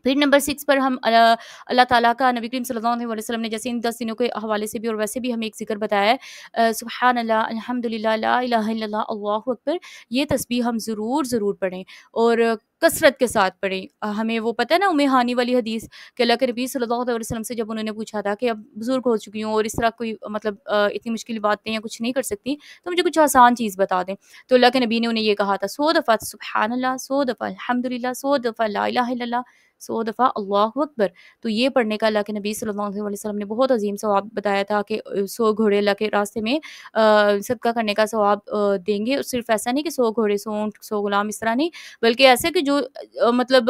پھر نمبر 6 پر ہم اللہ تعالیٰ کا، نبی کریم صلی اللہ علیہ وسلم نے جیسے ان 10 دنوں کے حوالے سے بھی اور ویسے بھی ہمیں ایک ذکر بتایا ہے، سبحان اللہ، الحمدللہ، لا الہ الا اللہ، اللہ اکبر، یہ تسبیح ہم ضرور ضرور پڑھیں اور کثرت کے ساتھ پڑھیں۔ ہمیں وہ پتہ ہے نا ام ہانی والی حدیث کہ اللہ کے نبی صلی اللہ علیہ وسلم سے جب انہوں نے پوچھا تھا کہ اب بزرگ ہو چکی ہوں اور اس طرح کوئی مطلب اتنی مشکل باتیں یا کچھ نہیں کر سکتی تو مجھے کچھ آسان چیز بتا دیں، تو اللہ کے نبی نے انہیں یہ کہا تھا 100 دفعہ سبحان اللہ، 100 دفعہ الحمدللہ، 100 دفعہ لا الہ الا اللہ، 100 دفعہ اللہ اکبر۔ تو یہ پڑھنے کا اللہ کے نبی صلی اللہ علیہ وسلم نے بہت عظیم ثواب بتایا تھا کہ 100 گھوڑے اللہ کے راستے میں صدقہ کرنے کا ثواب دیں گے۔ اور صرف ایسا نہیں کہ 100 گھوڑے، 100 اونٹ، 100 غلام، اس طرح نہیں، بلکہ ایسے کہ جو مطلب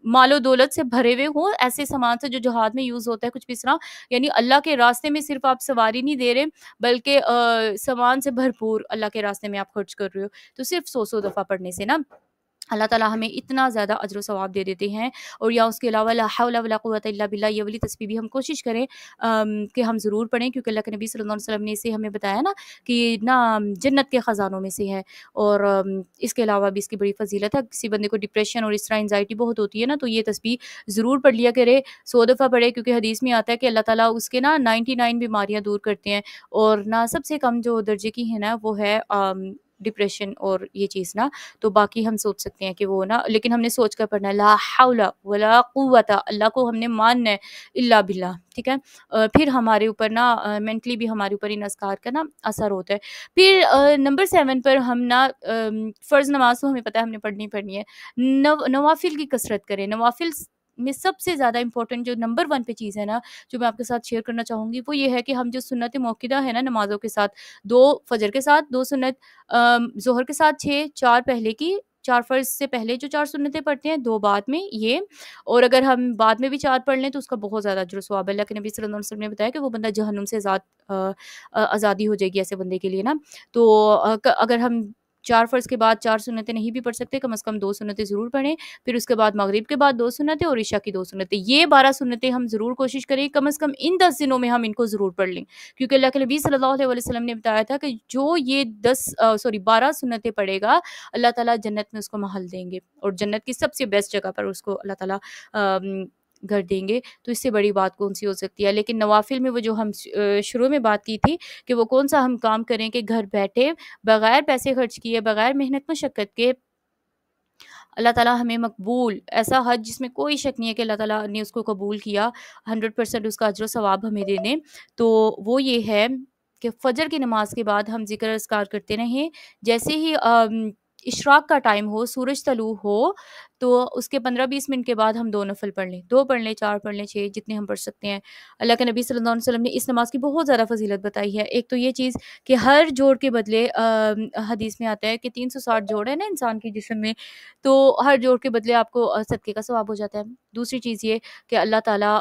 مال و دولت سے بھرے ہوئے ہوں، ایسے سامان سے جو جہاد میں یوز ہوتا ہے کچھ بھی اس طرح، یعنی اللہ کے راستے میں صرف آپ سواری نہیں دے رہے بلکہ سامان سے بھرپور اللہ کے راستے میں آپ خرچ کر رہے ہو۔ تو صرف 100 دفعہ پڑھنے سے نا اللہ تعالیٰ ہمیں اتنا زیادہ اجر و ثواب دے دیتے ہیں۔ اور یا اس کے علاوہ لا حول ولا قوت الا باللہ، یہ والی تسبیح بھی ہم کوشش کریں کہ ہم ضرور پڑھیں، کیونکہ اللہ کے نبی صلی اللہ علیہ وسلم نے اسے ہمیں بتایا نا کہ یہ نا جنت کے خزانوں میں سے ہے۔ اور اس کے علاوہ بھی اس کی بڑی فضیلت ہے۔ کسی بندے کو ڈپریشن اور اس طرح انزائٹی بہت ہوتی ہے نا، تو یہ تسبیح ضرور پڑھ لیا کرے، 100 دفعہ پڑھے، کیونکہ حدیث میں آتا ہے کہ اللہ تعالیٰ اس کے نا 99 بیماریاں دور کرتے ہیں، اور نہ سب سے کم جو درجے کی ہے نا وہ ہے ڈپریشن اور یہ چیز نا۔ تو باقی ہم سوچ سکتے ہیں کہ وہ نا، لیکن ہم نے سوچ کر پڑھنا ہے، لا حول ولا قوت، اللہ کو ہم نے ماننا ہے، الا باللہ، ٹھیک ہے۔ پھر ہمارے اوپر نا مینٹلی بھی ہمارے اوپر ان اذکار کا نا اثر ہوتا ہے۔ پھر نمبر 7 پر ہم نا فرض نماز تو ہمیں پتہ ہے ہم نے پڑھنی ہے، نوافل کی کثرت کریں۔ نوافل میں سب سے زیادہ امپورٹنٹ جو نمبر 1 پہ چیز ہے نا جو میں آپ کے ساتھ شیئر کرنا چاہوں گی، وہ یہ ہے کہ ہم جو سنت موقدہ ہے نا نمازوں کے ساتھ، 2 فجر کے ساتھ 2 سنت، ظہر کے ساتھ 6، 4 پہلے کی، 4 فرض سے پہلے جو 4 سنتیں پڑھتے ہیں، 2 بعد میں یہ، اور اگر ہم بعد میں بھی 4 پڑھ لیں تو اس کا بہت زیادہ اجر و ثواب ہے۔ اللہ کے نبی صلی اللہ علیہ وسلم نے بتایا کہ وہ بندہ جہنم سے آزادی ہو جائے گی ایسے بندے کے لیے نا۔ تو اگر ہم 4 فرض کے بعد 4 سنتیں نہیں بھی پڑھ سکتے، کم از کم 2 سنتیں ضرور پڑھیں، پھر اس کے بعد مغرب کے بعد 2 سنتیں اور عشاء کی 2 سنتیں، یہ 12 سنتیں ہم ضرور کوشش کریں کم از کم ان 10 دنوں میں ہم ان کو ضرور پڑھ لیں، کیونکہ اللہ کے نبی صلی اللہ علیہ وسلم نے بتایا تھا کہ جو یہ 12 سنتیں پڑھے گا، اللہ تعالیٰ جنت میں اس کو محل دیں گے، اور جنت کی سب سے بیسٹ جگہ پر اس کو اللہ تعالیٰ گھر دیں گے۔ تو اس سے بڑی بات کون سی ہو سکتی ہے؟ لیکن نوافل میں وہ جو ہم شروع میں بات کی تھی کہ وہ کون سا ہم کام کریں کہ گھر بیٹھے بغیر پیسے خرچ کیے، بغیر محنت مشقت کے اللہ تعالیٰ ہمیں مقبول ایسا حج جس میں کوئی شک نہیں ہے کہ اللہ تعالیٰ نے اس کو قبول کیا، 100% اس کا اجر و ثواب ہمیں دے دیں، تو وہ یہ ہے کہ فجر کی نماز کے بعد ہم ذکر اذکار کرتے رہیں، جیسے ہی اشراق کا ٹائم ہو، سورج طلوع ہو، تو اس کے 15-20 منٹ کے بعد ہم 2 نفل پڑھ لیں، 2 پڑھ لیں، 4 پڑھ لیں، 6 جتنے ہم پڑھ سکتے ہیں۔ اللہ کے نبی صلی اللہ علیہ وسلم نے اس نماز کی بہت زیادہ فضیلت بتائی ہے۔ ایک تو یہ چیز کہ ہر جوڑ کے بدلے حدیث میں آتا ہے کہ 360 جوڑ ہے نا انسان کے جسم میں، تو ہر جوڑ کے بدلے آپ کو صدقے کا ثواب ہو جاتا ہے۔ دوسری چیز یہ کہ اللہ تعالیٰ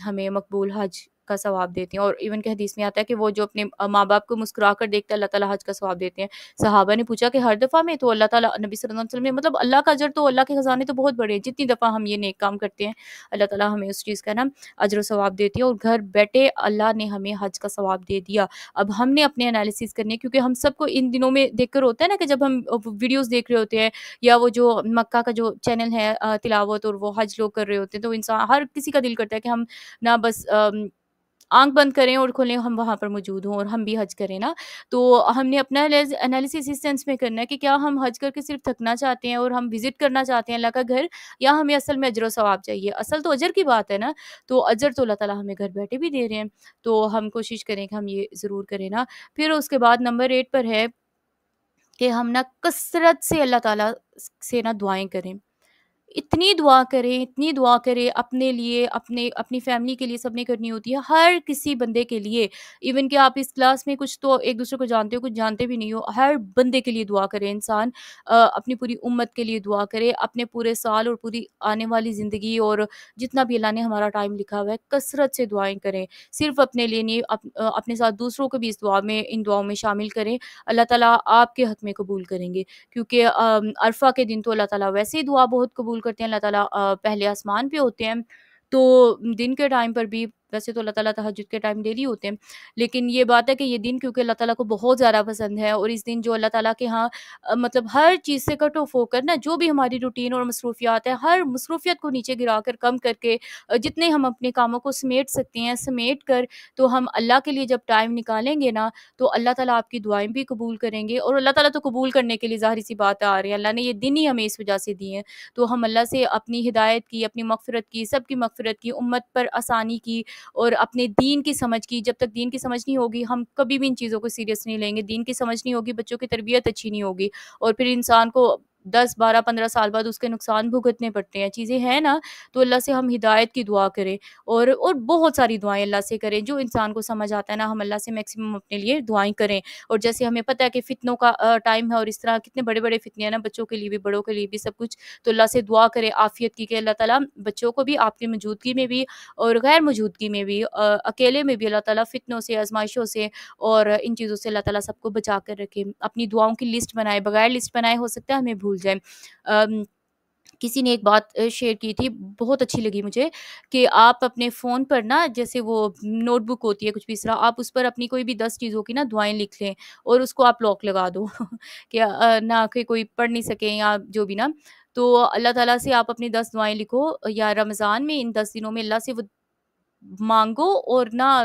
ہمیں مقبول حج کا ثواب دیتے ہیں، اور ایون کہ حدیث میں آتا ہے کہ وہ جو اپنے ماں باپ کو مسکرا کر دیکھتا ہے اللہ تعالیٰ حج کا ثواب دیتے ہیں۔ صحابہ نے پوچھا کہ ہر دفعہ میں؟ تو اللہ تعالیٰ، نبی صلی اللہ علیہ وسلم نے، مطلب اللہ کا اجر تو، اللہ کے خزانے تو بہت بڑے ہیں، جتنی دفعہ ہم یہ نیک کام کرتے ہیں اللہ تعالیٰ ہمیں اس چیز کا نا اجر و ثواب دیتی ہے، اور گھر بیٹھے اللہ نے ہمیں حج کا ثواب دے دیا۔ اب ہم نے اپنے انالیسس کرنے، کیونکہ ہم سب کو ان دنوں میں دیکھ کر ہوتا ہے نا کہ جب ہم ویڈیوز دیکھ رہے ہوتے ہیں یا وہ جو مکہ کا جو چینل ہے تلاوت، اور وہ حج لوگ کر رہے ہوتے ہیں، تو انسان ہر کسی کا دل کرتا ہے کہ ہم نہ بس آنکھ بند کریں اور کھولیں، ہم وہاں پر موجود ہوں اور ہم بھی حج کریں نا۔ تو ہم نے اپنا انالیسس اس سینس میں کرنا ہے کہ کیا ہم حج کر کے صرف تھکنا چاہتے ہیں اور ہم وزٹ کرنا چاہتے ہیں اللہ کا گھر، یا ہمیں اصل میں اجر و ثواب چاہیے؟ اصل تو اجر کی بات ہے نا، تو اجر تو اللہ تعالیٰ ہمیں گھر بیٹھے بھی دے رہے ہیں، تو ہم کوشش کریں کہ ہم یہ ضرور کریں نا۔ پھر اس کے بعد نمبر 8 پر ہے کہ ہم نا کثرت سے اللہ تعالیٰ سے نا دعائیں کریں، اتنی دعا کریں، اتنی دعا کریں اپنے لیے، اپنی فیملی کے لیے، سب نے کرنی ہوتی ہے، ہر کسی بندے کے لیے۔ ایون کہ آپ اس کلاس میں کچھ تو ایک دوسرے کو جانتے ہو، کچھ جانتے بھی نہیں ہو، ہر بندے کے لیے دعا کرے انسان، اپنی پوری امت کے لیے دعا کرے، اپنے پورے سال اور پوری آنے والی زندگی اور جتنا بھی اللہ نے ہمارا ٹائم لکھا ہوا ہے، کثرت سے دعائیں کریں، صرف اپنے لیے نہیں، اپنے ساتھ دوسروں کو بھی اس دعا میں، ان دعاؤں میں شامل کریں۔ اللہ تعالیٰ آپ کے حق میں قبول کریں گے، کیونکہ عرفہ کے دن تو اللہ تعالیٰ ویسے ہی دعا بہت قبول کرتے ہیں، اللہ تعالیٰ پہلے آسمان پہ ہوتے ہیں، تو دن کے ٹائم پر بھی ویسے تو اللہ تعالیٰ تہجد کے ٹائم ڈیلی ہوتے ہیں، لیکن یہ بات ہے کہ یہ دن کیونکہ اللہ تعالیٰ کو بہت زیادہ پسند ہے، اور اس دن جو اللہ تعالیٰ کے ہاں مطلب ہر چیز سے کٹ آف ہو کر نا، جو بھی ہماری روٹین اور مصروفیات ہے، ہر مصروفیت کو نیچے گرا کر، کم کر کے، جتنے ہم اپنے کاموں کو سمیٹ سکتے ہیں سمیٹ کر، تو ہم اللہ کے لیے جب ٹائم نکالیں گے نا، تو اللہ تعالیٰ آپ کی دعائیں بھی قبول کریں گے، اور اللہ تعالیٰ تو قبول کرنے کے لیے ظاہر سی بات آ رہی ہے، اللہ نے یہ دن ہی ہمیں اس وجہ سے دیے ہیں، تو ہم اللہ سے اپنی ہدایت کی، اپنی مغفرت کی، سب کی مغفرت کی، امت پر آسانی کی، اور اپنے دین کی سمجھ کی۔ جب تک دین کی سمجھ نہیں ہوگی، ہم کبھی بھی ان چیزوں کو سیریس نہیں لیں گے، دین کی سمجھ نہیں ہوگی، بچوں کی تربیت اچھی نہیں ہوگی، اور پھر انسان کو 10 12 15 سال بعد اس کے نقصان بھگتنے پڑتے ہیں، چیزیں ہیں نا، تو اللہ سے ہم ہدایت کی دعا کریں، اور بہت ساری دعائیں اللہ سے کریں، جو انسان کو سمجھ آتا ہے نا، ہم اللہ سے میکسیمم اپنے لیے دعائیں کریں۔ اور جیسے ہمیں پتہ ہے کہ فتنوں کا ٹائم ہے، اور اس طرح کتنے بڑے بڑے فتنے ہیں نا، بچوں کے لیے بھی، بڑوں کے لیے بھی، سب کچھ، تو اللہ سے دعا کرے عافیت کی، کہ اللہ تعالیٰ بچوں کو بھی آپ کی موجودگی میں بھی اور غیر موجودگی میں بھی، اکیلے میں بھی، اللہ تعالیٰ فتنوں سے، آزمائشوں سے اور ان چیزوں سے اللہ تعالیٰ سب کو بچا کر رکھے۔ اپنی دعاؤں کی لسٹ بنائے، بغیر لسٹ بنائے ہو سکتا ہے ہمیں بھول جائیں۔ کسی نے ایک بات شیئر کی تھی، بہت اچھی لگی مجھے، کہ آپ اپنے فون پر نا، جیسے وہ نوٹ بک ہوتی ہے کچھ بھی اس طرح، آپ اس پر اپنی کوئی بھی 10 چیزوں کی نا دعائیں لکھ لیں، اور اس کو آپ لاک لگا دو کہ نہ کہ کوئی پڑھ نہیں سکے یا جو بھی نا، تو اللہ تعالیٰ سے آپ اپنی 10 دعائیں لکھو، یا رمضان میں ان 10 دنوں میں اللہ سے وہ مانگو، اور نہ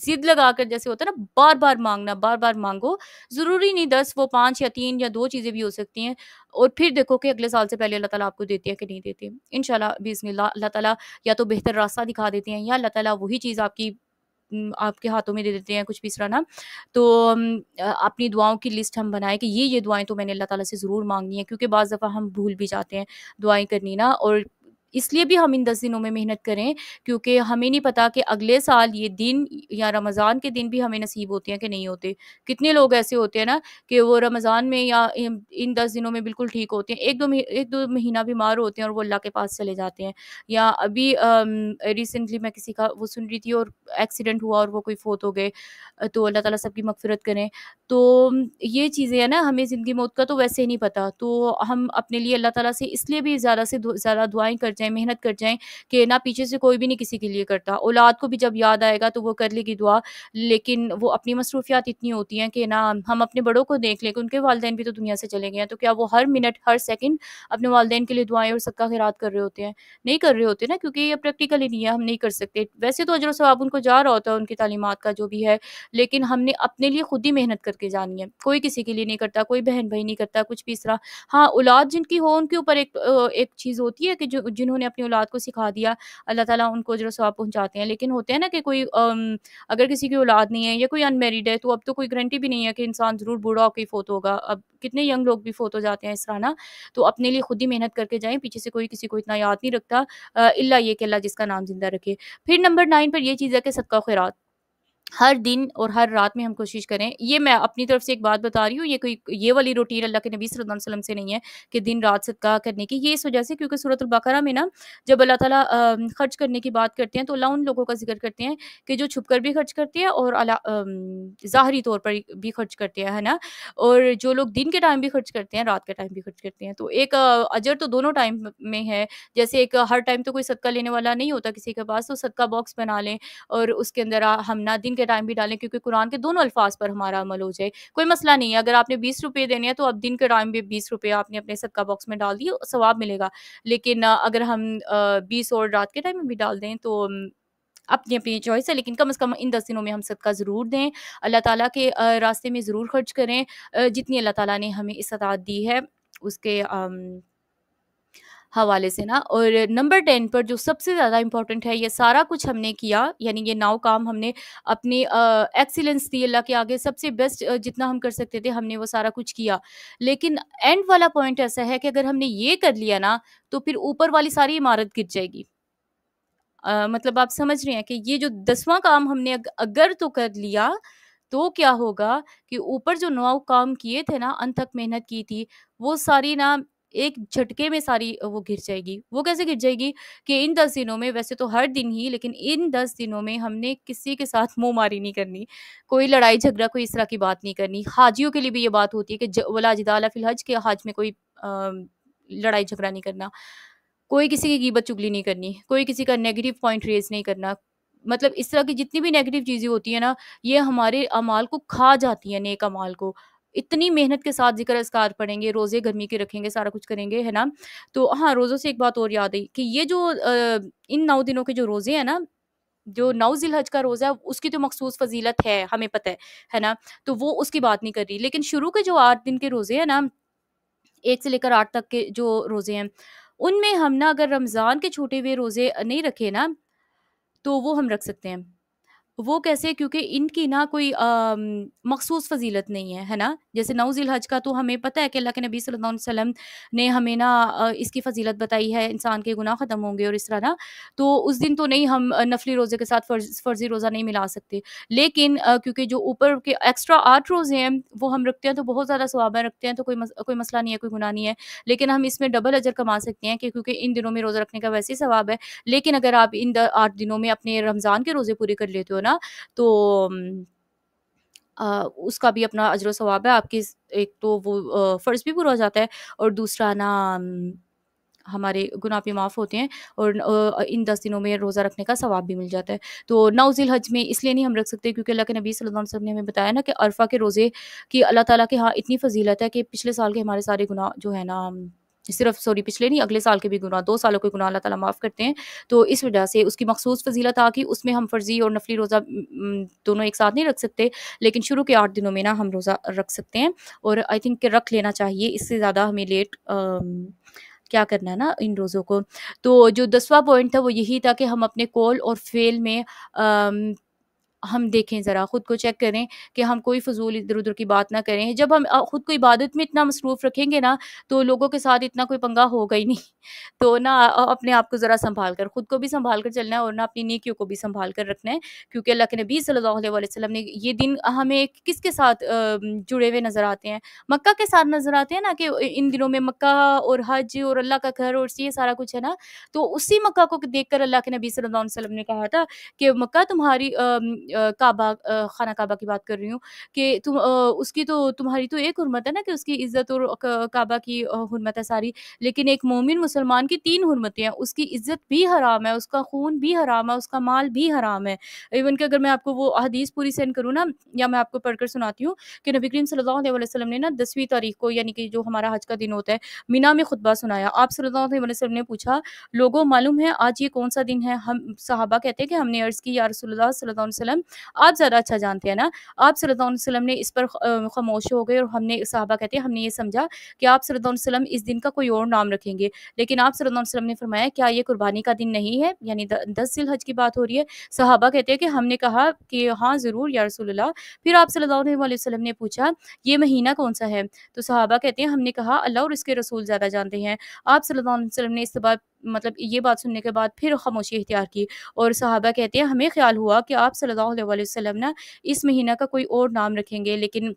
ضد لگا کر، جیسے ہوتا ہے نا بار بار مانگنا، بار بار مانگو، ضروری نہیں 10، وہ 5 یا 3 یا 2 چیزیں بھی ہو سکتی ہیں، اور پھر دیکھو کہ اگلے سال سے پہلے اللہ تعالیٰ آپ کو دیتے ہیں کہ نہیں دیتے، انشاءاللہ بسم اللہ، اللہ تعالیٰ یا تو بہتر راستہ دکھا دیتے ہیں، یا اللہ تعالیٰ وہی چیز آپ کے ہاتھوں میں دے دیتے ہیں، کچھ بھی اس طرح نا، تو اپنی دعاؤں کی لسٹ ہم بنائیں کہ یہ دعائیں تو میں نے اللہ تعالیٰ سے ضرور مانگنی ہے، کیونکہ بعض دفعہ ہم بھول بھی جاتے ہیں دعائیں کرنی نا، اور اس لیے بھی ہم ان 10 دنوں میں محنت کریں، کیونکہ ہمیں نہیں پتا کہ اگلے سال یہ دن یا رمضان کے دن بھی ہمیں نصیب ہوتے ہیں کہ نہیں ہوتے۔ کتنے لوگ ایسے ہوتے ہیں نا کہ وہ رمضان میں یا ان 10 دنوں میں بالکل ٹھیک ہوتے ہیں، ایک دو مہینہ بیمار ہوتے ہیں اور وہ اللہ کے پاس چلے جاتے ہیں، یا ابھی ریسنٹلی میں کسی کا وہ سن رہی تھی، اور ایکسیڈنٹ ہوا اور وہ کوئی فوت ہو گئے، تو اللہ تعالیٰ سب کی مغفرت کریں۔ تو یہ چیزیں ہیں نا، ہمیں زندگی موت کا تو ویسے ہی نہیں پتا، تو ہم اپنے لیے اللہ تعالیٰ سے اس لیے بھی زیادہ سے زیادہ دعائیں کر جائیں، محنت کر جائیں، کہ نہ پیچھے سے کوئی بھی نہیں کسی کے لیے کرتا، اولاد کو بھی جب یاد آئے گا تو وہ کر لے گی دعا، لیکن وہ اپنی مصروفیات اتنی ہوتی ہیں کہ نہ، ہم اپنے بڑوں کو دیکھ لیں کہ ان کے والدین بھی تو دنیا سے چلے گئے ہیں، تو کیا وہ ہر منٹ ہر سیکنڈ اپنے والدین کے لیے دعائیں اور صدقہ خیرات کر رہے ہوتے ہیں؟ نہیں کر رہے ہوتے نا، کیونکہ یہ پریکٹیکل ہی نہیں ہے، ہم نہیں کر سکتے، ویسے تو اجر و ثواب ان کو جا رہا ہوتا ہے ان کی تعلیمات کا جو بھی ہے، لیکن ہم نے اپنے لیے خود ہی محنت کر کے جانی ہے، کوئی کسی کے لیے نہیں کرتا، کوئی بہن بھائی نہیں کرتا، کچھ بھی اس طرح۔ ہاں، اولاد جن کی ہو ان کے اوپر ایک چیز ہوتی ہے کہ جنہوں نے اپنی اولاد کو سکھا دیا، اللہ تعالیٰ ان کو اجر و ثواب پہنچاتے ہیں، لیکن ہوتے ہیں نا کہ کوئی اگر کسی کی اولاد نہیں ہے یا کوئی ان میرڈ ہے، تو اب تو کوئی گارنٹی بھی نہیں ہے کہ انسان ضرور بوڑھا ہو کے ہی فوت ہوگا، اب کتنے ینگ لوگ بھی فوت ہو جاتے ہیں اس طرح نا، تو اپنے لیے خود ہی محنت کر کے جائیں، پیچھے سے کوئی کسی کو اتنا یاد نہیں رکھتا، الا یہ کہ اللہ جس کا نام زندہ رکھے۔ پھر نمبر 9 پر یہ چیز ہے کہ صدقہ خیرات ہر دن اور ہر رات میں ہم کوشش کریں، یہ میں اپنی طرف سے ایک بات بتا رہی ہوں، یہ کوئی یہ والی روٹین اللہ کے نبی صلی اللہ علیہ وسلم سے نہیں ہے کہ دن رات صدقہ کرنے کی، یہ اس وجہ سے کیونکہ سورۃ البقرہ میں نا، جب اللہ تعالیٰ خرچ کرنے کی بات کرتے ہیں، تو اللہ ان لوگوں کا ذکر کرتے ہیں کہ جو چھپ کر بھی خرچ کرتے ہیں، اور ظاہری طور پر بھی خرچ کرتے ہیں، ہے نا، اور جو لوگ دن کے ٹائم بھی خرچ کرتے ہیں، رات کے ٹائم بھی خرچ کرتے ہیں، تو ایک اجر تو دونوں ٹائم میں ہے، جیسے ایک ہر ٹائم تو کوئی صدقہ لینے والا نہیں ہوتا کسی کے پاس، تو صدقہ باکس بنا لیں، اور اس کے اندر ہم نہ دن کے ٹائم بھی ڈالیں، کیونکہ قرآن کے دونوں الفاظ پر ہمارا عمل ہو جائے، کوئی مسئلہ نہیں ہے، اگر آپ نے 20 روپے دینے ہیں تو اب دن کے ٹائم بھی 20 روپے آپ نے اپنے صدقہ باکس میں ڈال دیے، ثواب ملے گا، لیکن اگر ہم 20 اور رات کے ٹائم میں بھی ڈال دیں تو اپنی اپنی چوائس ہے، لیکن کم از کم ان 10 دنوں میں ہم صدقہ ضرور دیں، اللہ تعالیٰ کے راستے میں ضرور خرچ کریں، جتنی اللہ تعالیٰ نے ہمیں استطاعت دی ہے اس کے حوالے سے نا. اور نمبر 10 پر جو سب سے زیادہ امپورٹنٹ ہے، یہ سارا کچھ ہم نے کیا، یعنی یہ 9 کام ہم نے اپنی ایکسیلنس دی اللہ کے آگے، سب سے بیسٹ جتنا ہم کر سکتے تھے ہم نے وہ سارا کچھ کیا. لیکن اینڈ والا پوائنٹ ایسا ہے کہ اگر ہم نے یہ کر لیا نا تو پھر اوپر والی ساری عمارت گر جائے گی. مطلب آپ سمجھ رہے ہیں کہ یہ جو 10واں کام ہم نے اگر تو کر لیا تو کیا ہوگا کہ اوپر جو 9 کام کیے تھے نا، انتھک محنت کی تھی، وہ ساری نا ایک جھٹکے میں ساری وہ گر جائے گی. وہ کیسے گر جائے گی کہ ان 10 دنوں میں، ویسے تو ہر دن ہی، لیکن ان 10 دنوں میں ہم نے کسی کے ساتھ منہ ماری نہیں کرنی، کوئی لڑائی جھگڑا، کوئی اس طرح کی بات نہیں کرنی. حاجیوں کے لیے بھی یہ بات ہوتی ہے کہ ولا جدال فی الحج، کے حج میں کوئی لڑائی جھگڑا نہیں کرنا، کوئی کسی کی غیبت چگلی نہیں کرنی، کوئی کسی کا نیگیٹو پوائنٹ ریز نہیں کرنا. مطلب اس طرح کی جتنی بھی نیگیٹو چیزیں ہوتی ہیں نا، یہ ہمارے اعمال کو کھا جاتی ہیں، نیک اعمال کو. اتنی محنت کے ساتھ ذکر اذکار پڑھیں گے، روزے گرمی کے رکھیں گے، سارا کچھ کریں گے، ہے نا. تو ہاں، روزوں سے ایک بات اور یاد آئی کہ یہ جو ان 9 دنوں کے جو روزے ہیں نا، جو 9 ذی الحج کا روزہ ہے، اس کی تو مخصوص فضیلت ہے، ہمیں پتہ ہے نا. تو وہ اس کی بات نہیں کر رہی، لیکن شروع کے جو 8 دن کے روزے ہیں نا، 1 سے لے کر 8 تک کے جو روزے ہیں، ان میں ہم نا اگر رمضان کے چھوٹے ہوئے روزے نہیں رکھے نا تو وہ ہم رکھ سکتے ہیں. وہ کیسے؟ کیونکہ ان کی نا کوئی مخصوص فضیلت نہیں ہے نا. جیسے 9 ذی الحج کا تو ہمیں پتہ ہے کہ اللہ کے نبی صلی اللہ علیہ وسلم نے ہمیں نا اس کی فضیلت بتائی ہے، انسان کے گناہ ختم ہوں گے اور اس طرح نا. تو اس دن تو نہیں، ہم نفلی روزے کے ساتھ فرضی روزہ نہیں ملا سکتے. لیکن کیونکہ جو اوپر کے ایکسٹرا 8 روزے ہیں وہ ہم رکھتے ہیں تو بہت زیادہ ثواب ہے، رکھتے ہیں تو کوئی مسئلہ نہیں ہے، کوئی گناہ نہیں ہے. لیکن ہم اس میں ڈبل اجر کما سکتے ہیں کہ کیونکہ ان دنوں میں روزہ رکھنے کا ویسے ہی ثواب ہے. لیکن اگر آپ ان 8 دنوں میں اپنے رمضان کے روزے پورے کر لیتے ہو نا تو اس کا بھی اپنا اجر و ثواب ہے آپ کی. ایک تو وہ فرض بھی پورا ہو جاتا ہے، اور دوسرا نا ہمارے گناہ بھی معاف ہوتے ہیں، اور ان 10 دنوں میں روزہ رکھنے کا ثواب بھی مل جاتا ہے. تو 9 ذی الحج میں اس لیے نہیں ہم رکھ سکتے کیونکہ اللہ کے نبی صلی اللہ علیہ وسلم نے ہمیں بتایا نا کہ عرفہ کے روزے کی اللہ تعالیٰ کے ہاں اتنی فضیلت ہے کہ پچھلے سال کے ہمارے سارے گناہ جو ہے نا، صرف پچھلے نہیں، اگلے سال کے بھی گناہ، 2 سالوں کے گناہ اللہ تعالیٰ معاف کرتے ہیں. تو اس وجہ سے اس کی مخصوص فضیلت آ گئی. اس میں ہم فرضی اور نفلی روزہ دونوں ایک ساتھ نہیں رکھ سکتے، لیکن شروع کے 8 دنوں میں نا ہم روزہ رکھ سکتے ہیں. اور آئی تھنک کہ رکھ لینا چاہیے، اس سے زیادہ ہمیں لیٹ کیا کرنا ہے نا ان روزوں کو. تو جو 10واں پوائنٹ تھا وہ یہی تھا کہ ہم اپنے قول اور فعل میں ہم دیکھیں، ذرا خود کو چیک کریں کہ ہم کوئی فضول ادھر ادھر کی بات نہ کریں. جب ہم خود کو عبادت میں اتنا مصروف رکھیں گے نا تو لوگوں کے ساتھ اتنا کوئی پنگا ہوگا ہی نہیں. تو نا اپنے آپ کو ذرا سنبھال کر، خود کو بھی سنبھال کر چلنا ہے، اور نہ اپنی نیکیوں کو بھی سنبھال کر رکھنا ہے. کیونکہ اللہ کے نبی صلی اللہ علیہ وسلم نے یہ دن ہمیں کس کے ساتھ جڑے ہوئے نظر آتے ہیں؟ مکہ کے ساتھ نظر آتے ہیں نا، کہ ان دنوں میں مکہ اور حج اور اللہ کا گھر اور یہ سارا کچھ ہے نا. تو اسی مکہ کو دیکھ کر اللہ کے نبی صلی اللہ علیہ وسلم نے کہا تھا کہ مکہ تمہاری کعبہ، خانہ کعبہ کی بات کر رہی ہوں، کہ تم اس کی تو تمہاری تو ایک حرمت ہے نا کہ اس کی عزت، اور کعبہ کی حرمت ہے ساری. لیکن ایک مومن مسلمان کی 3 حرمتیں ہیں، اس کی عزت بھی حرام ہے، اس کا خون بھی حرام ہے، اس کا مال بھی حرام ہے. ایون کہ اگر میں آپ کو وہ حدیث پوری سینڈ کروں نا، یا میں آپ کو پڑھ کر سناتی ہوں کہ نبی کریم صلی اللہ علیہ وسلم نے نا 10ویں تاریخ کو، یعنی کہ جو ہمارا حج کا دن ہوتا ہے، مینا میں خطبہ سنایا. آپ صلی اللہ علیہ وسلم نے پوچھا، لوگوں معلوم ہے آج یہ کون سا دن ہے؟ ہم صحابہ کہتے ہیں کہ ہم نے عرض کی، یا رسول اللہ صلی اللہ علیہ وسلم آپ زیادہ اچھا جانتے ہیں نا. آپ صلی اللہ علیہ وسلم نے اس پر خاموش ہو گئے، اور ہم نے، صحابہ کہتے ہیں، ہم نے یہ سمجھا کہ آپ صلی اللہ علیہ وسلم اس دن کا کوئی اور نام رکھیں گے. لیکن آپ صلی اللہ علیہ وسلم نے فرمایا، کیا یہ قربانی کا دن نہیں ہے؟ یعنی 10 ذی الحج کی بات ہو رہی ہے. صحابہ کہتے ہیں کہ ہم نے کہا کہ ہاں ضرور یا رسول اللہ. پھر آپ صلی اللہ علیہ وسلم نے پوچھا، یہ مہینہ کون سا ہے؟ تو صحابہ کہتے ہیں، ہم نے کہا اللہ اور اس کے رسول زیادہ جانتے ہیں. آپ صلی اللہ علیہ وسلم نے اس کے بعد، مطلب یہ بات سننے کے بعد پھر خاموشی اختیار کی. اور صحابہ کہتے ہیں، ہمیں خیال ہوا کہ آپ صلی اللہ علیہ وسلم نا اس مہینہ کا کوئی اور نام رکھیں گے، لیکن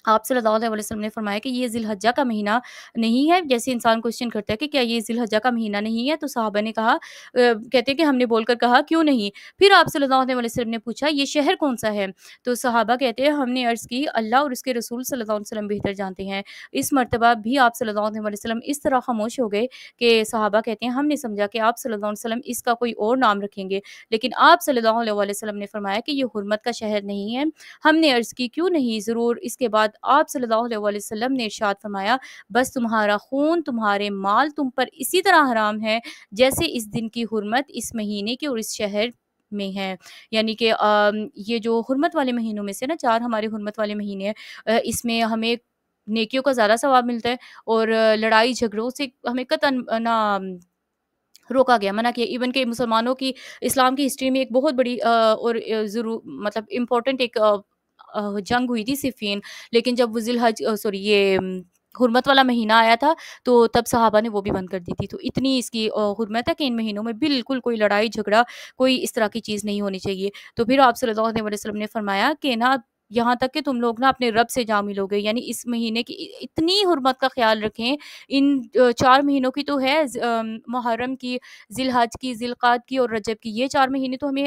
آپ صلی اللہ علیہ وسلم نے فرمایا کہ یہ ذی الحجہ کا مہینہ نہیں ہے. جیسے انسان کوشچن کرتا ہے کہ کیا یہ ذی الحجہ کا مہینہ نہیں ہے؟ تو صحابہ نے کہا، کہتے ہیں کہ ہم نے بول کر کہا کیوں نہیں؟ پھر آپ صلی اللہ علیہ وسلم نے پوچھا، یہ شہر کون سا ہے؟ تو صحابہ کہتے ہیں، ہم نے عرض کی، اللہ اور اس کے رسول صلی اللہ علیہ وسلم بہتر جانتے ہیں. اس مرتبہ بھی آپ صلی اللہ علیہ وسلم اس طرح خاموش ہو گئے کہ صحابہ کہتے ہیں، ہم نے سمجھا کہ آپ صلی اللہ علیہ وسلم اس کا کوئی اور نام رکھیں گے. لیکن آپ صلی اللہ علیہ وسلم نے فرمایا کہ یہ حرمت کا شہر نہیں ہے. ہم نے عرض کی، کیوں نہیں؟ ضرور. اس کے بعد آپ صلی اللہ علیہ وسلم نے ارشاد فرمایا، بس تمہارا خون، تمہارے مال تم پر اسی طرح حرام ہے جیسے اس دن کی حرمت اس مہینے کی اور اس شہر میں ہے. یعنی کہ یہ جو حرمت والے مہینوں میں سے نا 4 ہمارے حرمت والے مہینے ہیں، اس میں ہمیں نیکیوں کا زیادہ ثواب ملتا ہے، اور لڑائی جھگڑوں سے ہمیں قطعاً روکا گیا، منع کیا۔ ایون کہ مسلمانوں کی اسلام کی ہسٹری میں ایک بہت بڑی اور ضرور مطلب امپورٹنٹ ایک جنگ ہوئی تھی صفین، لیکن جب وہ ذی الحج سوری یہ حرمت والا مہینہ آیا تھا تو تب صحابہ نے وہ بھی بند کر دی تھی۔ تو اتنی اس کی حرمت ہے کہ ان مہینوں میں بالکل کوئی لڑائی جھگڑا، کوئی اس طرح کی چیز نہیں ہونی چاہیے۔ تو پھر آپ صلی اللہ علیہ وسلم نے فرمایا کہ نا یہاں تک کہ تم لوگ نا اپنے رب سے جا ملو گے، یعنی اس مہینے کی اتنی حرمت کا خیال رکھیں۔ ان 4 مہینوں کی تو ہے، محرم کی، ذی الحج کی، ذی القعدہ کی اور رجب کی، یہ 4 مہینے تو ہمیں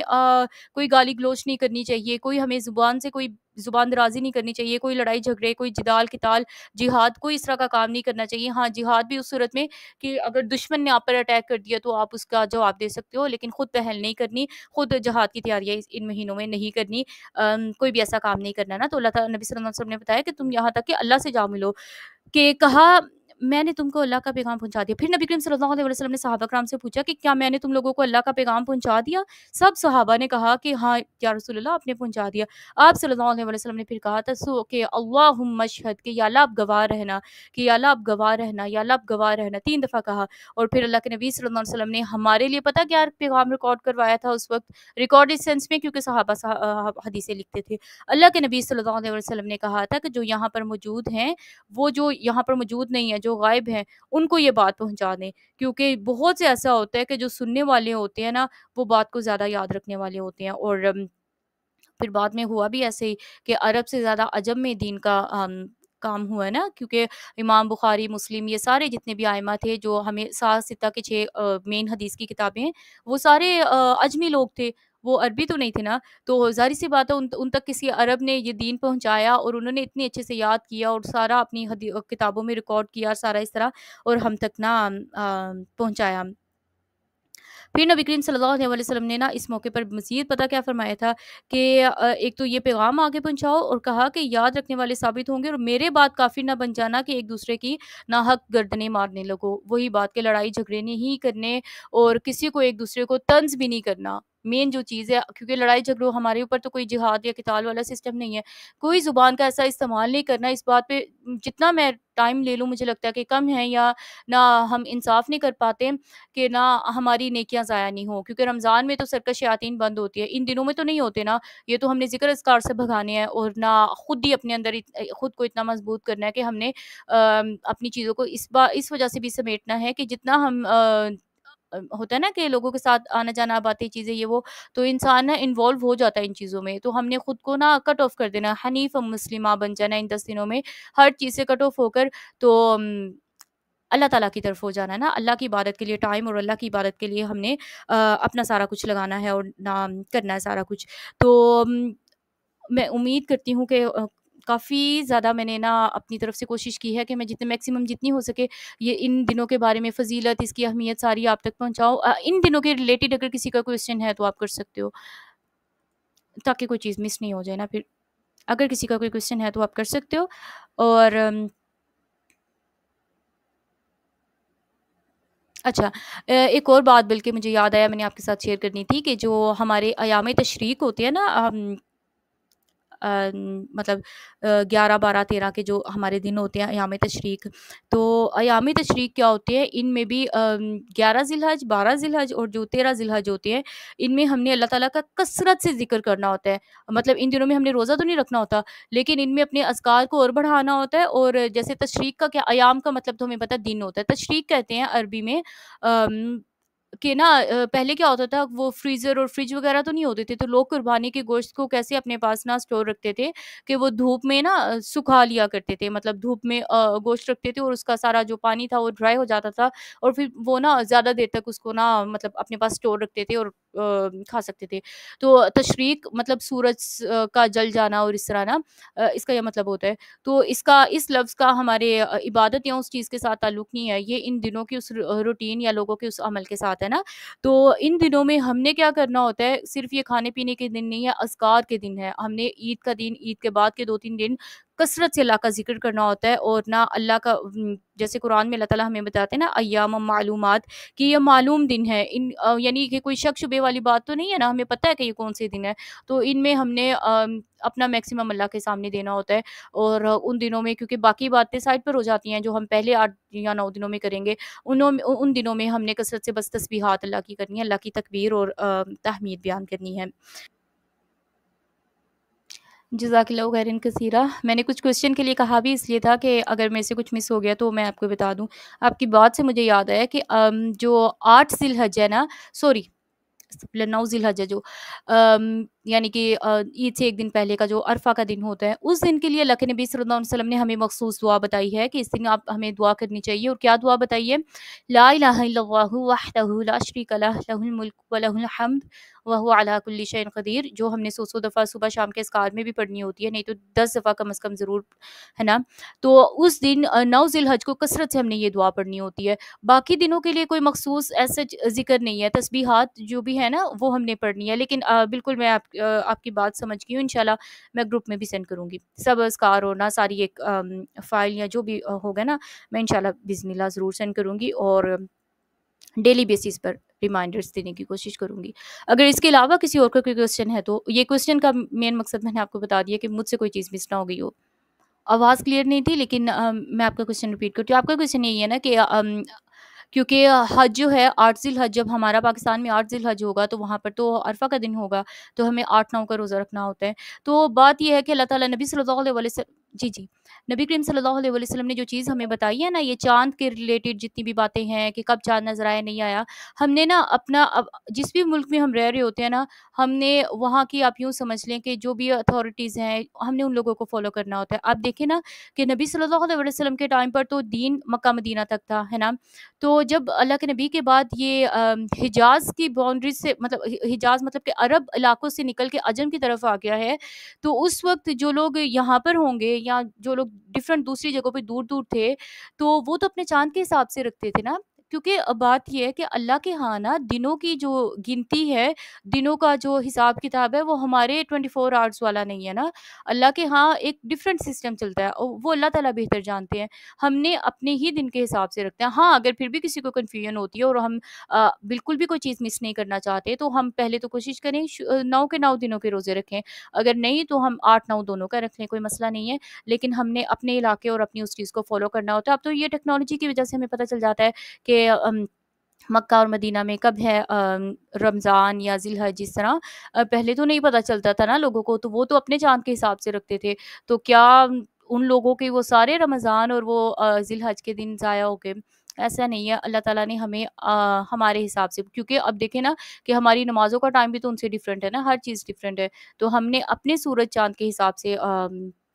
کوئی گالی گلوچ نہیں کرنی چاہیے، کوئی ہمیں زبان سے کوئی زبان درازی نہیں کرنی چاہیے، کوئی لڑائی جھگڑے، کوئی جدال قتال، جہاد، کوئی اس طرح کا کام نہیں کرنا چاہیے۔ ہاں جہاد بھی اس صورت میں کہ اگر دشمن نے آپ پر اٹیک کر دیا تو آپ اس کا جواب دے سکتے ہو، لیکن خود پہل نہیں کرنی، خود جہاد کی تیاریاں ان مہینوں میں نہیں کرنی، کوئی بھی ایسا کام نہیں کرنا نا۔ تو اللہ تعالیٰ نبی صلی اللہ علیہ وسلم نے بتایا کہ تم یہاں تک کہ اللہ سے جا ملو، کہ کہا میں نے تم کو اللہ کا پیغام پہنچا دیا۔ پھر نبی کریم صلی اللہ علیہ وسلم نے صحابہ کرام سے پوچھا کہ کیا میں نے تم لوگوں کو اللہ کا پیغام پہنچا دیا؟ سب صحابہ نے کہا کہ ہاں یا رسول اللہ آپ نے پہنچا دیا۔ آپ صلی اللہ علیہ وسلم نے پھر کہا تھا کہ اللہم اشہد، کہ یا اللہ آپ گواہ رہنا، کہ یا اللہ آپ گواہ رہنا، یا اللہ آپ گواہ رہنا، 3 دفعہ کہا۔ اور پھر اللہ کے نبی صلی اللہ علیہ وسلم نے ہمارے لیے پتہ کیا پیغام ریکارڈ کروایا تھا اس وقت، ریکارڈ اس سینس میں کیونکہ صحابہ حدیثیں لکھتے تھے۔ اللہ کے نبی صلی اللہ علیہ وسلم نے کہا تھا کہ جو یہاں پر موجود ہیں، وہ جو یہاں پر موجود نہیں ہے، جو غائب ہیں، ان کو یہ بات پہنچا دیں، کیونکہ بہت سے ایسا ہوتا ہے کہ جو سننے والے ہوتے ہیں نا وہ بات کو زیادہ یاد رکھنے والے ہوتے ہیں۔ اور پھر بعد میں ہوا بھی ایسے ہی کہ عرب سے زیادہ عجم میں دین کا کام ہوا ہے نا، کیونکہ امام بخاری، مسلم، یہ سارے جتنے بھی ائمہ تھے جو ہمیں 7 کے 6 مین حدیث کی کتابیں ہیں، وہ سارے عجمی لوگ تھے، وہ عربی تو نہیں تھے نا۔ تو ظاہر سی بات ہے ان تک کسی عرب نے یہ دین پہنچایا اور انہوں نے اتنے اچھے سے یاد کیا اور سارا اپنی کتابوں میں ریکارڈ کیا سارا اس طرح، اور ہم تک نا پہنچایا۔ پھر نبی کریم صلی اللہ علیہ وسلم نے نا اس موقع پر مزید پتہ کیا فرمایا تھا کہ ایک تو یہ پیغام آگے پہنچاؤ، اور کہا کہ یاد رکھنے والے ثابت ہوں گے، اور میرے بات کافی نہ بن جانا کہ ایک دوسرے کی ناحق گردنیں مارنے لگو۔ وہی بات کہ لڑائی جھگڑے نہیں کرنے اور کسی کو ایک دوسرے کو طنز بھی نہیں کرنا، مین جو چیز ہے، کیونکہ لڑائی جھگڑوں ہمارے اوپر تو کوئی جہاد یا قتال والا سسٹم نہیں ہے، کوئی زبان کا ایسا استعمال نہیں کرنا۔ اس بات پہ جتنا میں ٹائم لے لوں مجھے لگتا ہے کہ کم ہے، یا نہ ہم انصاف نہیں کر پاتے کہ نہ ہماری نیکیاں ضائع نہیں ہوں، کیونکہ رمضان میں تو سرکش شیاطین بند ہوتی ہے، ان دنوں میں تو نہیں ہوتے نا، یہ تو ہم نے ذکر اذکار سے بھگانے ہیں، اور نہ خود ہی اپنے اندر خود کو اتنا مضبوط کرنا ہے کہ ہم نے اپنی چیزوں کو اس وجہ سے بھی سمیٹنا ہے کہ جتنا ہم ہوتا ہے نا کہ لوگوں کے ساتھ آنا جانا، باتیں، چیزیں، یہ وہ، تو انسان نا انوالو ہو جاتا ہے ان چیزوں میں، تو ہم نے خود کو نا کٹ آف کر دینا، حنیف مسلمہ بن جانا ان 10 دنوں میں، ہر چیز سے کٹ آف ہو کر، تو اللہ تعالیٰ کی طرف ہو جانا ہے نا، اللہ کی عبادت کے لیے ٹائم، اور اللہ کی عبادت کے لیے ہم نے اپنا سارا کچھ لگانا ہے اور کرنا ہے سارا کچھ۔ تو میں امید کرتی ہوں کہ کافی زیادہ میں نے نا اپنی طرف سے کوشش کی ہے کہ میں جتنے میکسیمم جتنی ہو سکے یہ ان دنوں کے بارے میں فضیلت، اس کی اہمیت ساری آپ تک پہنچاؤ۔ ان دنوں کے ریلیٹڈ اگر کسی کا کوئی ہے تو آپ کر سکتے ہو، تاکہ کوئی چیز مس نہیں ہو جائے نا پھر۔ اگر کسی کا کوئی کویسچن ہے تو آپ کر سکتے ہو۔ اور اچھا، ایک اور بات بلکہ مجھے یاد آیا، میں نے آپ کے ساتھ شیئر کرنی تھی کہ جو ہمارے ایام تشریق ہوتے ہیں نا، مطلب 11 12 13 کے جو ہمارے دن ہوتے ہیں ایام تشریق، تو ایام تشریق کیا ہوتے ہیں، ان میں بھی 11 ذی الحج، 12 ذی الحج اور جو 13 ذی الحج ہوتے ہیں، ان میں ہم نے اللہ تعالیٰ کا کثرت سے ذکر کرنا ہوتا ہے۔ مطلب ان دنوں میں ہم نے روزہ تو نہیں رکھنا ہوتا، لیکن ان میں اپنے اذکار کو اور بڑھانا ہوتا ہے۔ اور جیسے تشریق کا کیا، ایام کا مطلب تو ہمیں پتہ دن ہوتا ہے، تشریق کہتے ہیں عربی میں کہ نا پہلے کیا ہوتا تھا، وہ فریزر اور فریج وغیرہ تو نہیں ہوتے تھے، تو لوگ قربانی کے گوشت کو کیسے اپنے پاس نا اسٹور رکھتے تھے کہ وہ دھوپ میں نا سکھا لیا کرتے تھے، مطلب دھوپ میں گوشت رکھتے تھے اور اس کا سارا جو پانی تھا وہ ڈرائی ہو جاتا تھا، اور پھر وہ نا زیادہ دیر تک اس کو نا مطلب اپنے پاس اسٹور رکھتے تھے اور کھا سکتے تھے۔ تو تشریق مطلب سورج کا جل جانا، اور اس طرح نا اس کا یہ مطلب ہوتا ہے۔ تو اس لفظ کا ہمارے عبادت یا اس چیز کے ساتھ تعلق نہیں ہے، یہ ان دنوں کی اس روٹین یا لوگوں کے اس عمل کے ساتھ ہے نا۔ تو ان دنوں میں ہم نے کیا کرنا ہوتا ہے، صرف یہ کھانے پینے کے دن نہیں ہے، اذکار کے دن ہے، ہم نے عید کا دن، عید کے بعد کے 2 3 دن کثرت سے اللہ کا ذکر کرنا ہوتا ہے، اور نہ اللہ کا جیسے قرآن میں اللہ تعالیٰ ہمیں بتاتے ہیں نا ایام معلومات، کہ یہ معلوم دن ہے، یعنی کہ کوئی شک شبے والی بات تو نہیں ہے نا، ہمیں پتہ ہے کہ یہ کون سے دن ہے. تو ان میں ہم نے اپنا میکسیمم اللہ کے سامنے دینا ہوتا ہے. اور ان دنوں میں کیونکہ باقی باتیں سائڈ پر ہو جاتی ہیں جو ہم پہلے 8 یا 9 دنوں میں کریں گے، ان دنوں میں ہم نے کثرت سے بس تسبیحات اللہ کی کرنی ہے، اللہ کی تکبیر اور تحمید بیان کرنی ہے. جزاک اللہ خیرا کثیرہ. میں نے کچھ کوشچن کے لیے کہا بھی اس لیے تھا کہ اگر میرے سے کچھ مس ہو گیا تو میں آپ کو بتا دوں. آپ کی بات سے مجھے یاد آیا کہ جو 8 ذی الحجہ ہے نا، سوری 9 ذی الحجہ جو یعنی کہ عید سے ایک دن پہلے کا جو عرفہ کا دن ہوتا ہے، اس دن کے لیے اللہ کے نبی صلی اللہ علیہ وسلم نے ہمیں مخصوص دعا بتائی ہے کہ اس دن آپ ہمیں دعا کرنی چاہیے. اور کیا دعا بتائی ہے؟ لا الہ الا اللہ وحدہ لا شریک لہ لہ الملک ولہ الحمد وہو علی کل شیء قدیر، جو ہم نے 100 دفعہ صبح شام کے اذکار میں بھی پڑھنی ہوتی ہے، نہیں تو 10 دفعہ کم از کم ضرور، ہے نا. تو اس دن 9 ذی الحج کو کثرت سے ہم نے یہ دعا پڑھنی ہوتی ہے. باقی دنوں کے لیے کوئی مخصوص ایسا ذکر نہیں ہے، تسبیحات جو بھی ہے نا وہ ہم نے پڑھنی ہے. لیکن بالکل میں آپ کی بات سمجھ گئی ہوں. انشاءاللہ میں گروپ میں بھی سینڈ کروں گی سب اذکار ہونا، ساری ایک فائل یا جو بھی ہوگا نا، میں انشاءاللہ بسم اللہ ضرور سینڈ کروں گی، اور ڈیلی بیسس پر ریمائنڈرز دینے کی کوشش کروں گی. اگر اس کے علاوہ کسی اور کا کوئی کوشچن ہے تو یہ کوشچن کا مین مقصد میں نے آپ کو بتا دیا کہ مجھ سے کوئی چیز مس نہ ہو گئی ہو. آواز کلیئر نہیں تھی لیکن میں آپ کا کوشچن ریپیٹ کرتی ہوں. آپ کا کوشچن یہی ہے نا کہ کیونکہ حج جو ہے 8 ذی الحج، جب ہمارا پاکستان میں 8 ذی الحج ہوگا تو وہاں پر تو عرفہ کا دن ہوگا، تو ہمیں 8-9 کا روزہ رکھنا ہوتا ہے. تو بات یہ ہے کہ اللہ تعالیٰ نبی صلی اللہ علیہ وسلم، جی نبی کریم صلی اللہ علیہ وسلم نے جو چیز ہمیں بتائی ہے نا، یہ چاند کے ریلیٹڈ جتنی بھی باتیں ہیں کہ کب چاند نظر آیا نہیں آیا، ہم نے نا اپنا جس بھی ملک میں ہم رہ رہے ہوتے ہیں نا، ہم نے وہاں کی، آپ یوں سمجھ لیں کہ جو بھی اتھارٹیز ہیں، ہم نے ان لوگوں کو فالو کرنا ہوتا ہے. آپ دیکھیں نا کہ نبی صلی اللہ علیہ وسلم کے ٹائم پر تو دین مکہ مدینہ تک تھا، ہے نا. تو جب اللہ کے نبی کے بعد یہ حجاز کی باؤنڈریز سے، مطلب حجاز مطلب کہ عرب علاقوں سے نکل کے عجم کی طرف آ گیا ہے، تو اس وقت جو لوگ یہاں پر ہوں گے یا جو لوگ ڈفرینٹ دوسری جگہوں پہ دور دور تھے، تو وہ تو اپنے چاند کے حساب سے رکھتے تھے نا. کیونکہ بات یہ ہے کہ اللہ کے ہاں نا دنوں کی جو گنتی ہے، دنوں کا جو حساب کتاب ہے، وہ ہمارے 24 آورس والا نہیں ہے نا. اللہ کے ہاں ایک ڈفرینٹ سسٹم چلتا ہے، اور وہ اللہ تعالیٰ بہتر جانتے ہیں. ہم نے اپنے ہی دن کے حساب سے رکھتے ہیں. ہاں اگر پھر بھی کسی کو کنفیوژن ہوتی ہے اور ہم بالکل بھی کوئی چیز مس نہیں کرنا چاہتے، تو ہم پہلے تو کوشش کریں 9 کے 9 دنوں کے روزے رکھیں. اگر نہیں تو ہم 8-9 دونوں کا رکھ لیں، کوئی مسئلہ نہیں ہے. لیکن ہم نے اپنے علاقے اور اپنی اس چیز کو فالو کرنا ہوتا ہے. اب تو یہ ٹیکنالوجی کی وجہ سے ہمیں پتہ چل جاتا ہے کہ مکہ اور مدینہ میں کب ہے رمضان یا ذی الحج. اس طرح پہلے تو نہیں پتہ چلتا تھا نا لوگوں کو، تو وہ تو اپنے چاند کے حساب سے رکھتے تھے. تو کیا ان لوگوں کے وہ سارے رمضان اور وہ ذی الحج کے دن ضائع ہو گئے؟ ایسا نہیں ہے. اللہ تعالیٰ نے ہمیں ہمارے حساب سے، کیونکہ اب دیکھیں نا کہ ہماری نمازوں کا ٹائم بھی تو ان سے ڈفرینٹ ہے نا، ہر چیز ڈفرینٹ ہے. تو ہم نے اپنے سورج چاند کے حساب سے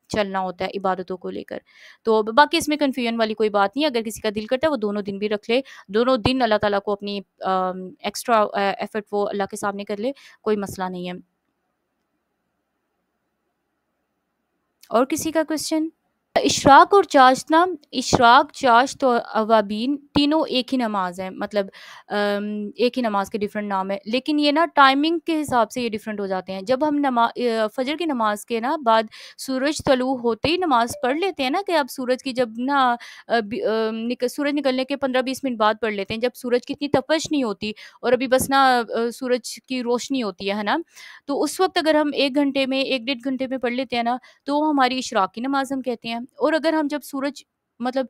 چلنا ہوتا ہے عبادتوں کو لے کر. تو باقی اس میں کنفیوژن والی کوئی بات نہیں. اگر کسی کا دل کرتا ہے وہ دونوں دن بھی رکھ لے، دونوں دن اللہ تعالیٰ کو اپنی ایکسٹرا ایفرٹ وہ اللہ کے سامنے کر لے، کوئی مسئلہ نہیں ہے. اور کسی کا کوشچن؟ اشراق اور چاشت نا، اشراق، چاشت اور اوابین تینوں ایک ہی نماز ہے، مطلب ایک ہی نماز کے ڈفرینٹ نام ہے. لیکن یہ نا ٹائمنگ کے حساب سے یہ ڈفرینٹ ہو جاتے ہیں. جب ہم فجر کی نماز کے نا بعد سورج طلوع ہوتے ہی نماز پڑھ لیتے ہیں نا، کہ اب سورج کی جب نا سورج نکلنے کے 15-20 منٹ بعد پڑھ لیتے ہیں، جب سورج کی اتنی تپش نہیں ہوتی اور ابھی بس نا سورج کی روشنی ہوتی ہے نا. تو اس وقت اگر ہم 1 گھنٹے میں 1-1.5 گھنٹے میں پڑھ لیتے ہیں نا، تو وہ ہماری اشراق کی نماز ہم کہتے ہیں. اور اگر ہم جب سورج، مطلب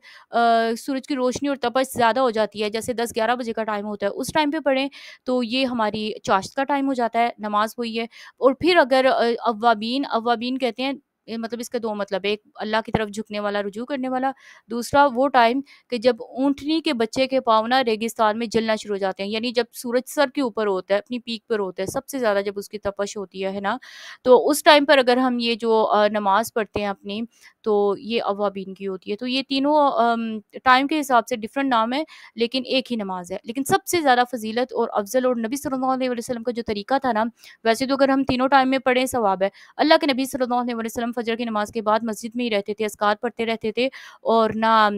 سورج کی روشنی اور تپش زیادہ ہو جاتی ہے، جیسے 10-11 بجے کا ٹائم ہوتا ہے، اس ٹائم پہ پڑھیں تو یہ ہماری چاشت کا ٹائم ہو جاتا ہے، نماز وہی ہے. اور پھر اگر اوابین، اوابین کہتے ہیں، مطلب اس کے 2 مطلب، ایک اللہ کی طرف جھکنے والا، رجوع کرنے والا. دوسرا وہ ٹائم کہ جب اونٹنی کے بچے کے پاؤں نا ریگستان میں جلنا شروع ہو جاتے ہیں، یعنی جب سورج سر کے اوپر ہوتا ہے، اپنی پیک پر ہوتا ہے سب سے زیادہ، جب اس کی تپش ہوتی ہے نا، تو اس ٹائم پر اگر ہم یہ جو نماز پڑھتے ہیں اپنی، تو یہ اوابین کی ہوتی ہے. تو یہ تینوں ٹائم کے حساب سے ڈفرینٹ نام ہے، لیکن ایک ہی نماز ہے. لیکن سب سے زیادہ فضیلت اور افضل، اور نبی صلی اللہ علیہ وسلم کا جو طریقہ تھا نا، ویسے تو اگر ہم تینوں ٹائم میں پڑھیں ثواب ہے. اللہ کے نبی صلی اللہ علیہ وسلم فجر کی نماز کے بعد مسجد میں ہی رہتے تھے، اذکار پڑھتے رہتے تھے، اور نہ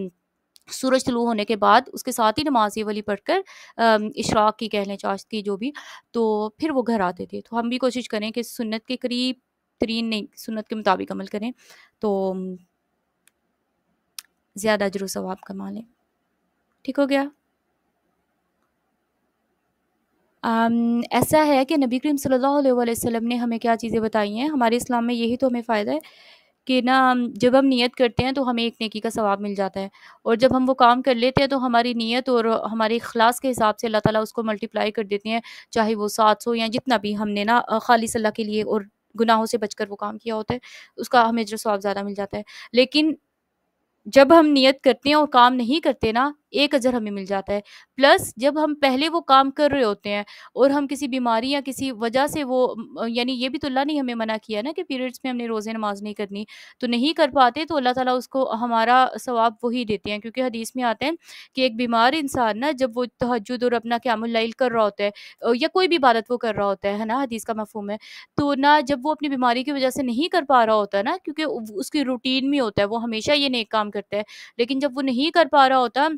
سورج طلوع ہونے کے بعد اس کے ساتھ ہی نماز یہ والی پڑھ کر اشراق کی کہہ لیں، چاشت کی جو بھی، تو پھر وہ گھر آتے تھے. تو ہم بھی کوشش کریں کہ سنت کے قریب ترین، نہیں سنت کے مطابق عمل کریں. تو زیادہ اجر و ثواب کما لیں۔ ٹھیک ہو گیا؟ ایسا ہے کہ نبی کریم صلی اللہ علیہ وآلہ وسلم نے ہمیں کیا چیزیں بتائی ہیں، ہمارے اسلام میں یہی تو ہمیں فائدہ ہے کہ نا جب ہم نیت کرتے ہیں تو ہمیں ایک نیکی کا ثواب مل جاتا ہے، اور جب ہم وہ کام کر لیتے ہیں تو ہماری نیت اور ہمارے اخلاص کے حساب سے اللہ تعالیٰ اس کو ملٹیپلائی کر دیتے ہیں، چاہے وہ 700 یا جتنا بھی ہم نے نا خالص اللہ کے لیے اور گناہوں سے بچ کر وہ کام کیا ہوتا ہے، اس کا ہمیں جو ثواب زیادہ مل جاتا ہے۔ لیکن جب ہم نیت کرتے ہیں اور کام نہیں کرتے نا، ایک اجر ہمیں مل جاتا ہے، پلس جب ہم پہلے وہ کام کر رہے ہوتے ہیں اور ہم کسی بیماری یا کسی وجہ سے وہ یعنی یہ بھی تو اللہ نے ہمیں منع کیا نا کہ پیریڈس میں ہم نے روزے نماز نہیں کرنی، تو نہیں کر پاتے تو اللہ تعالیٰ اس کو ہمارا ثواب وہی دیتے ہیں، کیونکہ حدیث میں آتے ہیں کہ ایک بیمار انسان نا جب وہ تہجد اور اپنا قیام اللیل کر رہا ہوتا ہے، یا کوئی بھی عبادت وہ کر رہا ہوتا ہے نا، حدیث کا مفہوم ہے، تو نہ جب وہ اپنی بیماری کی وجہ سے نہیں کر پا رہا ہوتا ہے نا، کیونکہ اس کی روٹین میں ہوتا ہے، وہ ہمیشہ یہ نیک کام کرتا ہے، لیکن جب وہ نہیں کر پا رہا ہوتا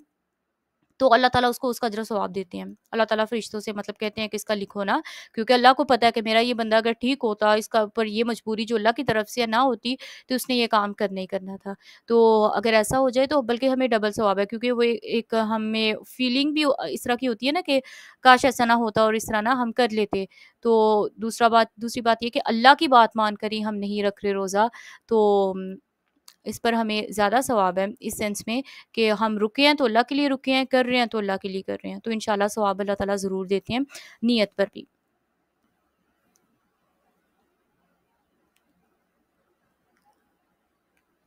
تو اللہ تعالیٰ اس کو اس کا اجر و ثواب دیتے ہیں۔ اللہ تعالیٰ فرشتوں سے مطلب کہتے ہیں کہ اس کا لکھو نا، کیونکہ اللہ کو پتہ ہے کہ میرا یہ بندہ اگر ٹھیک ہوتا، اس کا اوپر یہ مجبوری جو اللہ کی طرف سے نہ ہوتی تو اس نے یہ کام کرنا ہی کرنا تھا۔ تو اگر ایسا ہو جائے تو بلکہ ہمیں ڈبل ثواب ہے، کیونکہ وہ ایک ہمیں فیلنگ بھی اس طرح کی ہوتی ہے نا کہ کاش ایسا نہ ہوتا اور اس طرح نہ ہم کر لیتے۔ تو دوسری بات یہ کہ اللہ کی بات مان کر ہی ہم نہیں رکھ رہے روزہ، تو اس پر ہمیں زیادہ ثواب ہے اس سینس میں کہ ہم رکے ہیں تو اللہ کے لیے رکے ہیں، کر رہے ہیں تو اللہ کے لیے کر رہے ہیں، تو انشاءاللہ ثواب اللہ تعالیٰ ضرور دیتے ہیں نیت پر بھی۔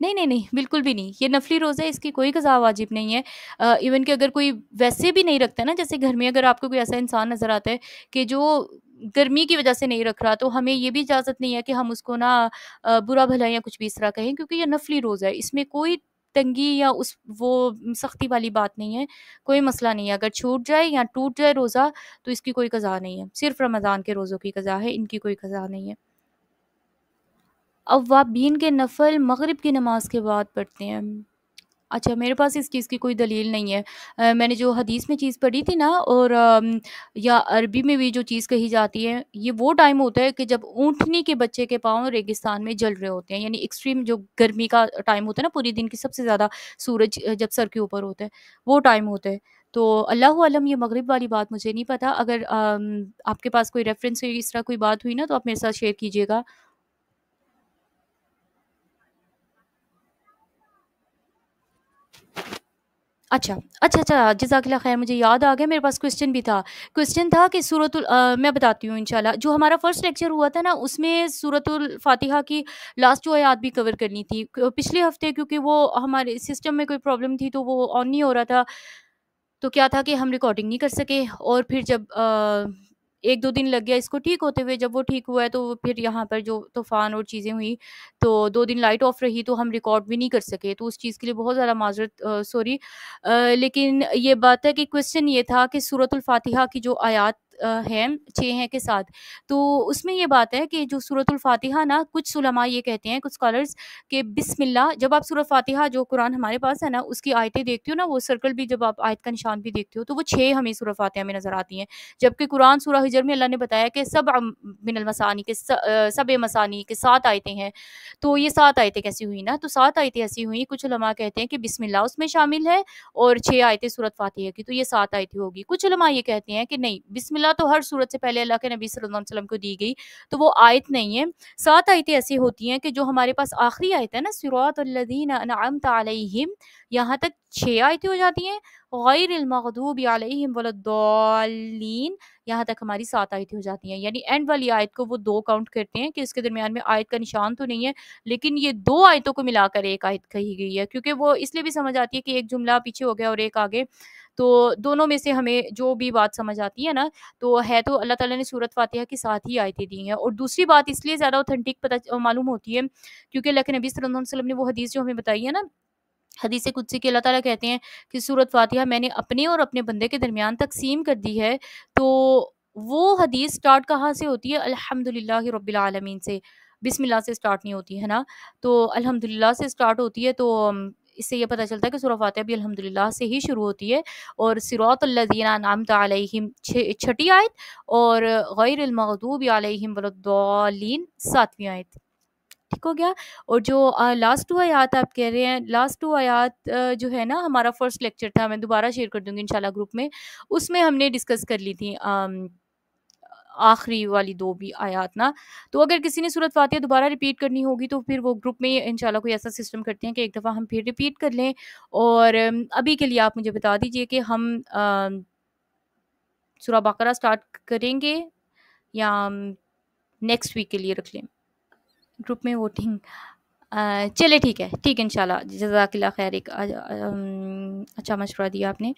نہیں نہیں نہیں، بالکل بھی نہیں، یہ نفلی روزہ ہے، اس کی کوئی قضا واجب نہیں ہے۔ ایون کہ اگر کوئی ویسے بھی نہیں رکھتا ہے نا، جیسے گھر میں اگر آپ کو کوئی ایسا انسان نظر آتا ہے کہ جو گرمی کی وجہ سے نہیں رکھ رہا، تو ہمیں یہ بھی اجازت نہیں ہے کہ ہم اس کو نا برا بھلا یا کچھ بھی اس طرح کہیں، کیونکہ یہ نفلی روزہ ہے، اس میں کوئی تنگی یا وہ سختی والی بات نہیں ہے، کوئی مسئلہ نہیں ہے، اگر چھوٹ جائے یا ٹوٹ جائے روزہ تو اس کی کوئی قضا نہیں ہے، صرف رمضان کے روزوں کی قضا ہے، ان کی کوئی قضا نہیں ہے۔ اوابین کے نفل مغرب کی نماز کے بعد پڑھتے ہیں؟ اچھا، میرے پاس اس چیز کی کوئی دلیل نہیں ہے۔ میں نے جو حدیث میں چیز پڑھی تھی نا، اور یا عربی میں بھی جو چیز کہی جاتی ہے، یہ وہ ٹائم ہوتا ہے کہ جب اونٹنی کے بچے کے پاؤں ریگستان میں جل رہے ہوتے ہیں، یعنی ایکسٹریم جو گرمی کا ٹائم ہوتا ہے نا، پوری دن کی سب سے زیادہ سورج جب سر کے اوپر ہوتا ہے، وہ ٹائم ہوتا ہے۔ تو اللہ علم، یہ مغرب والی بات مجھے نہیں پتا، اگر آپ کے پاس کوئی ریفرنس ہوئی، اس طرح کوئی بات ہوئی نا، تو آپ میرے ساتھ شیئر کیجیے گا۔ اچھا اچھا، جزاک اللہ خیر، مجھے یاد آ گیا، میرے پاس کوشچن تھا کہ میں بتاتی ہوں انشاءاللہ، جو ہمارا فرسٹ لیکچر ہوا تھا نا، اس میں سورۃ الفاتحہ کی لاسٹ جو آیات بھی کور کرنی تھی، پچھلے ہفتے کیونکہ وہ ہمارے سسٹم میں کوئی پرابلم تھی تو وہ آن نہیں ہو رہا تھا، تو کیا تھا کہ ہم ریکارڈنگ نہیں کر سکے، اور پھر جب ایک دو دن لگ گیا اس کو ٹھیک ہوتے ہوئے، جب وہ ٹھیک ہوا ہے تو پھر یہاں پر جو طوفان اور چیزیں ہوئی تو 2 دن لائٹ آف رہی، تو ہم ریکارڈ بھی نہیں کر سکے، تو اس چیز کے لیے بہت زیادہ معذرت، سوری۔ لیکن یہ بات ہے کہ کوشچن یہ تھا کہ سورۃ الفاتحہ کی جو آیات ہیں 6 ہیں کے ساتھ، تو اس میں یہ بات ہے کہ جو سورۃ الفاتحہ نا، کچھ علماء یہ کہتے ہیں، کچھ اسکالرز، کہ بسم اللہ، جب آپ سورۃ فاتحہ جو قرآن ہمارے پاس ہے نا، اس کی آیتیں دیکھتے ہو نا، وہ سرکل بھی جب آپ آیت کا نشان بھی دیکھتے ہو تو وہ 6 ہمیں سورۃ فاتحہ میں نظر آتی ہیں، جبکہ قرآن سورہ ہجر میں اللہ نے بتایا کہ سبع من المثانی کے 7 مثانی کے 7 آیتیں ہیں، تو یہ 7 آیتیں کیسی ہوئی نا؟ تو 7 آیتیں ایسی ہوئیں، کچھ علماء کہتے ہیں کہ بسم اللہ اس میں شامل ہے اور 6 آیتیں سورۃ فاتحہ کی، تو یہ 7 آیتیں ہوگی۔ کچھ علماء یہ کہتے ہیں کہ نہیں، بسم اللہ تو ہر سورت سے پہلے اللہ کے نبی صلی اللہ علیہ وسلم کو دی گئی، تو وہ آیت نہیں ہے۔ 7 آیتیں ایسی ہوتی ہیں کہ جو ہمارے پاس آخری آیت ہے نا، صراط الذین انعمت علیہم، یہاں تک 6 آیتیں ہو جاتی ہیں، غیر المغضوب علیہم ولا الضالین، یہاں تک ہماری 7 آیتیں ہو جاتی ہیں، یعنی اینڈ والی آیت کو وہ 2 کاؤنٹ کرتے ہیں کہ اس کے درمیان میں آیت کا نشان تو نہیں ہے، لیکن یہ 2 آیتوں کو ملا کر ایک آیت کہی گئی ہے، کیونکہ وہ اس لیے بھی سمجھ آتی ہے کہ ایک جملہ پیچھے ہو گیا اور ایک آگے، تو دونوں میں سے ہمیں جو بھی بات سمجھ آتی ہے نا، تو ہے تو اللہ تعالیٰ نے سورۃ فاتحہ کی 7 ہی آیتیں دی ہیں، اور دوسری بات اس لیے زیادہ اوتھینٹک پتہ معلوم ہوتی ہے کیونکہ اللہ کے نبی صلی اللہ علیہ وسلم نے وہ حدیث جو ہمیں بتائی ہے نا، حدیث قدسی کی، اللہ تعالیٰ کہتے ہیں کہ سورۃ فاتحہ میں نے اپنے اور اپنے بندے کے درمیان تقسیم کر دی ہے، تو وہ حدیث سٹارٹ کہاں سے ہوتی ہے؟ الحمدللہ رب العالمین سے، بسم اللہ سے سٹارٹ نہیں ہوتی ہے نا، تو الحمدللہ سے سٹارٹ ہوتی ہے، تو اس سے یہ پتہ چلتا ہے کہ سورہ فاتحہ بھی الحمدللہ سے ہی شروع ہوتی ہے، اور صراط الذین انعمت علیہم 6 آیت، اور غیر المغضوب علیہم ولا الضالین 7ویں آیت۔ ٹھیک ہو گیا؟ اور جو لاسٹ 2 آیات آپ کہہ رہے ہیں، لاسٹ 2 آیات جو ہے نا ہمارا فرسٹ لیکچر تھا، میں دوبارہ شیئر کر دوں گی انشاءاللہ گروپ میں، اس میں ہم نے ڈسکس کر لی تھی آخری والی 2 بھی آیات نا۔ تو اگر کسی نے سورۃ فاتحہ دوبارہ ریپیٹ کرنی ہوگی تو پھر وہ گروپ میں انشاءاللہ کوئی ایسا سسٹم کرتے ہیں کہ ایک دفعہ ہم پھر ریپیٹ کر لیں، اور ابھی کے لیے آپ مجھے بتا دیجئے کہ ہم سورہ بقرہ سٹارٹ کریں گے یا نیکسٹ ویک کے لیے رکھ لیں؟ گروپ میں ووٹنگ چلے ٹھیک ہے انشاءاللہ، جزاک اللہ خیر، ایک اچھا مشورہ دیا آپ نے۔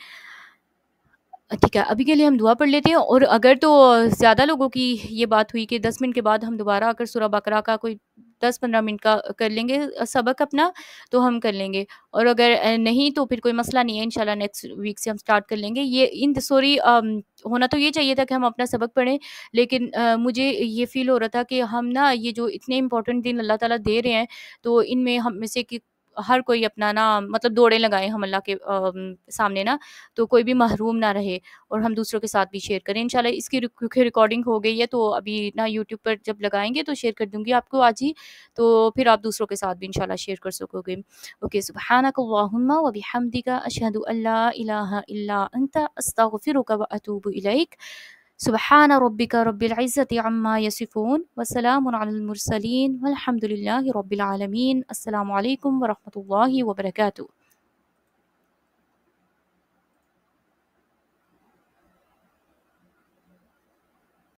ٹھیک ہے، ابھی کے لیے ہم دعا پڑھ لیتے ہیں، اور اگر تو زیادہ لوگوں کی یہ بات ہوئی کہ 10 منٹ کے بعد ہم دوبارہ اگر سورہ بقرہ کا کوئی 10-15 منٹ کا کر لیں گے سبق اپنا، تو ہم کر لیں گے، اور اگر نہیں تو پھر کوئی مسئلہ نہیں ہے، انشاءاللہ نیکسٹ ویک سے ہم سٹارٹ کر لیں گے۔ یہ سوری ہونا تو یہ چاہیے تھا کہ ہم اپنا سبق پڑھیں، لیکن مجھے یہ فیل ہو رہا تھا کہ ہم نا یہ جو اتنے امپورٹنٹ دن اللہ تعالیٰ دے رہے ہیں، تو ان میں ہم میں سے ہر کوئی اپنا نا مطلب دوڑیں لگائیں ہم اللہ کے سامنے نا، تو کوئی بھی محروم نہ رہے، اور ہم دوسروں کے ساتھ بھی شیئر کریں انشاءاللہ۔ اس کی کیونکہ ریکارڈنگ ہو گئی ہے، تو ابھی نا یوٹیوب پر جب لگائیں گے تو شیئر کر دوں گی آپ کو آج ہی، تو پھر آپ دوسروں کے ساتھ بھی انشاءاللہ شیئر کر سکو گے۔ اوکے، سبحانک اللہم و بحمدک، اشہد ان لا الہ الا انت، استغفرک و اتوب الیک۔ سبحان ربک رب العزت عما یصفون، وسلام علی المرسلین، والحمد للہ رب العالمین۔ السلام علیکم ورحمۃ اللہ وبرکاتہ۔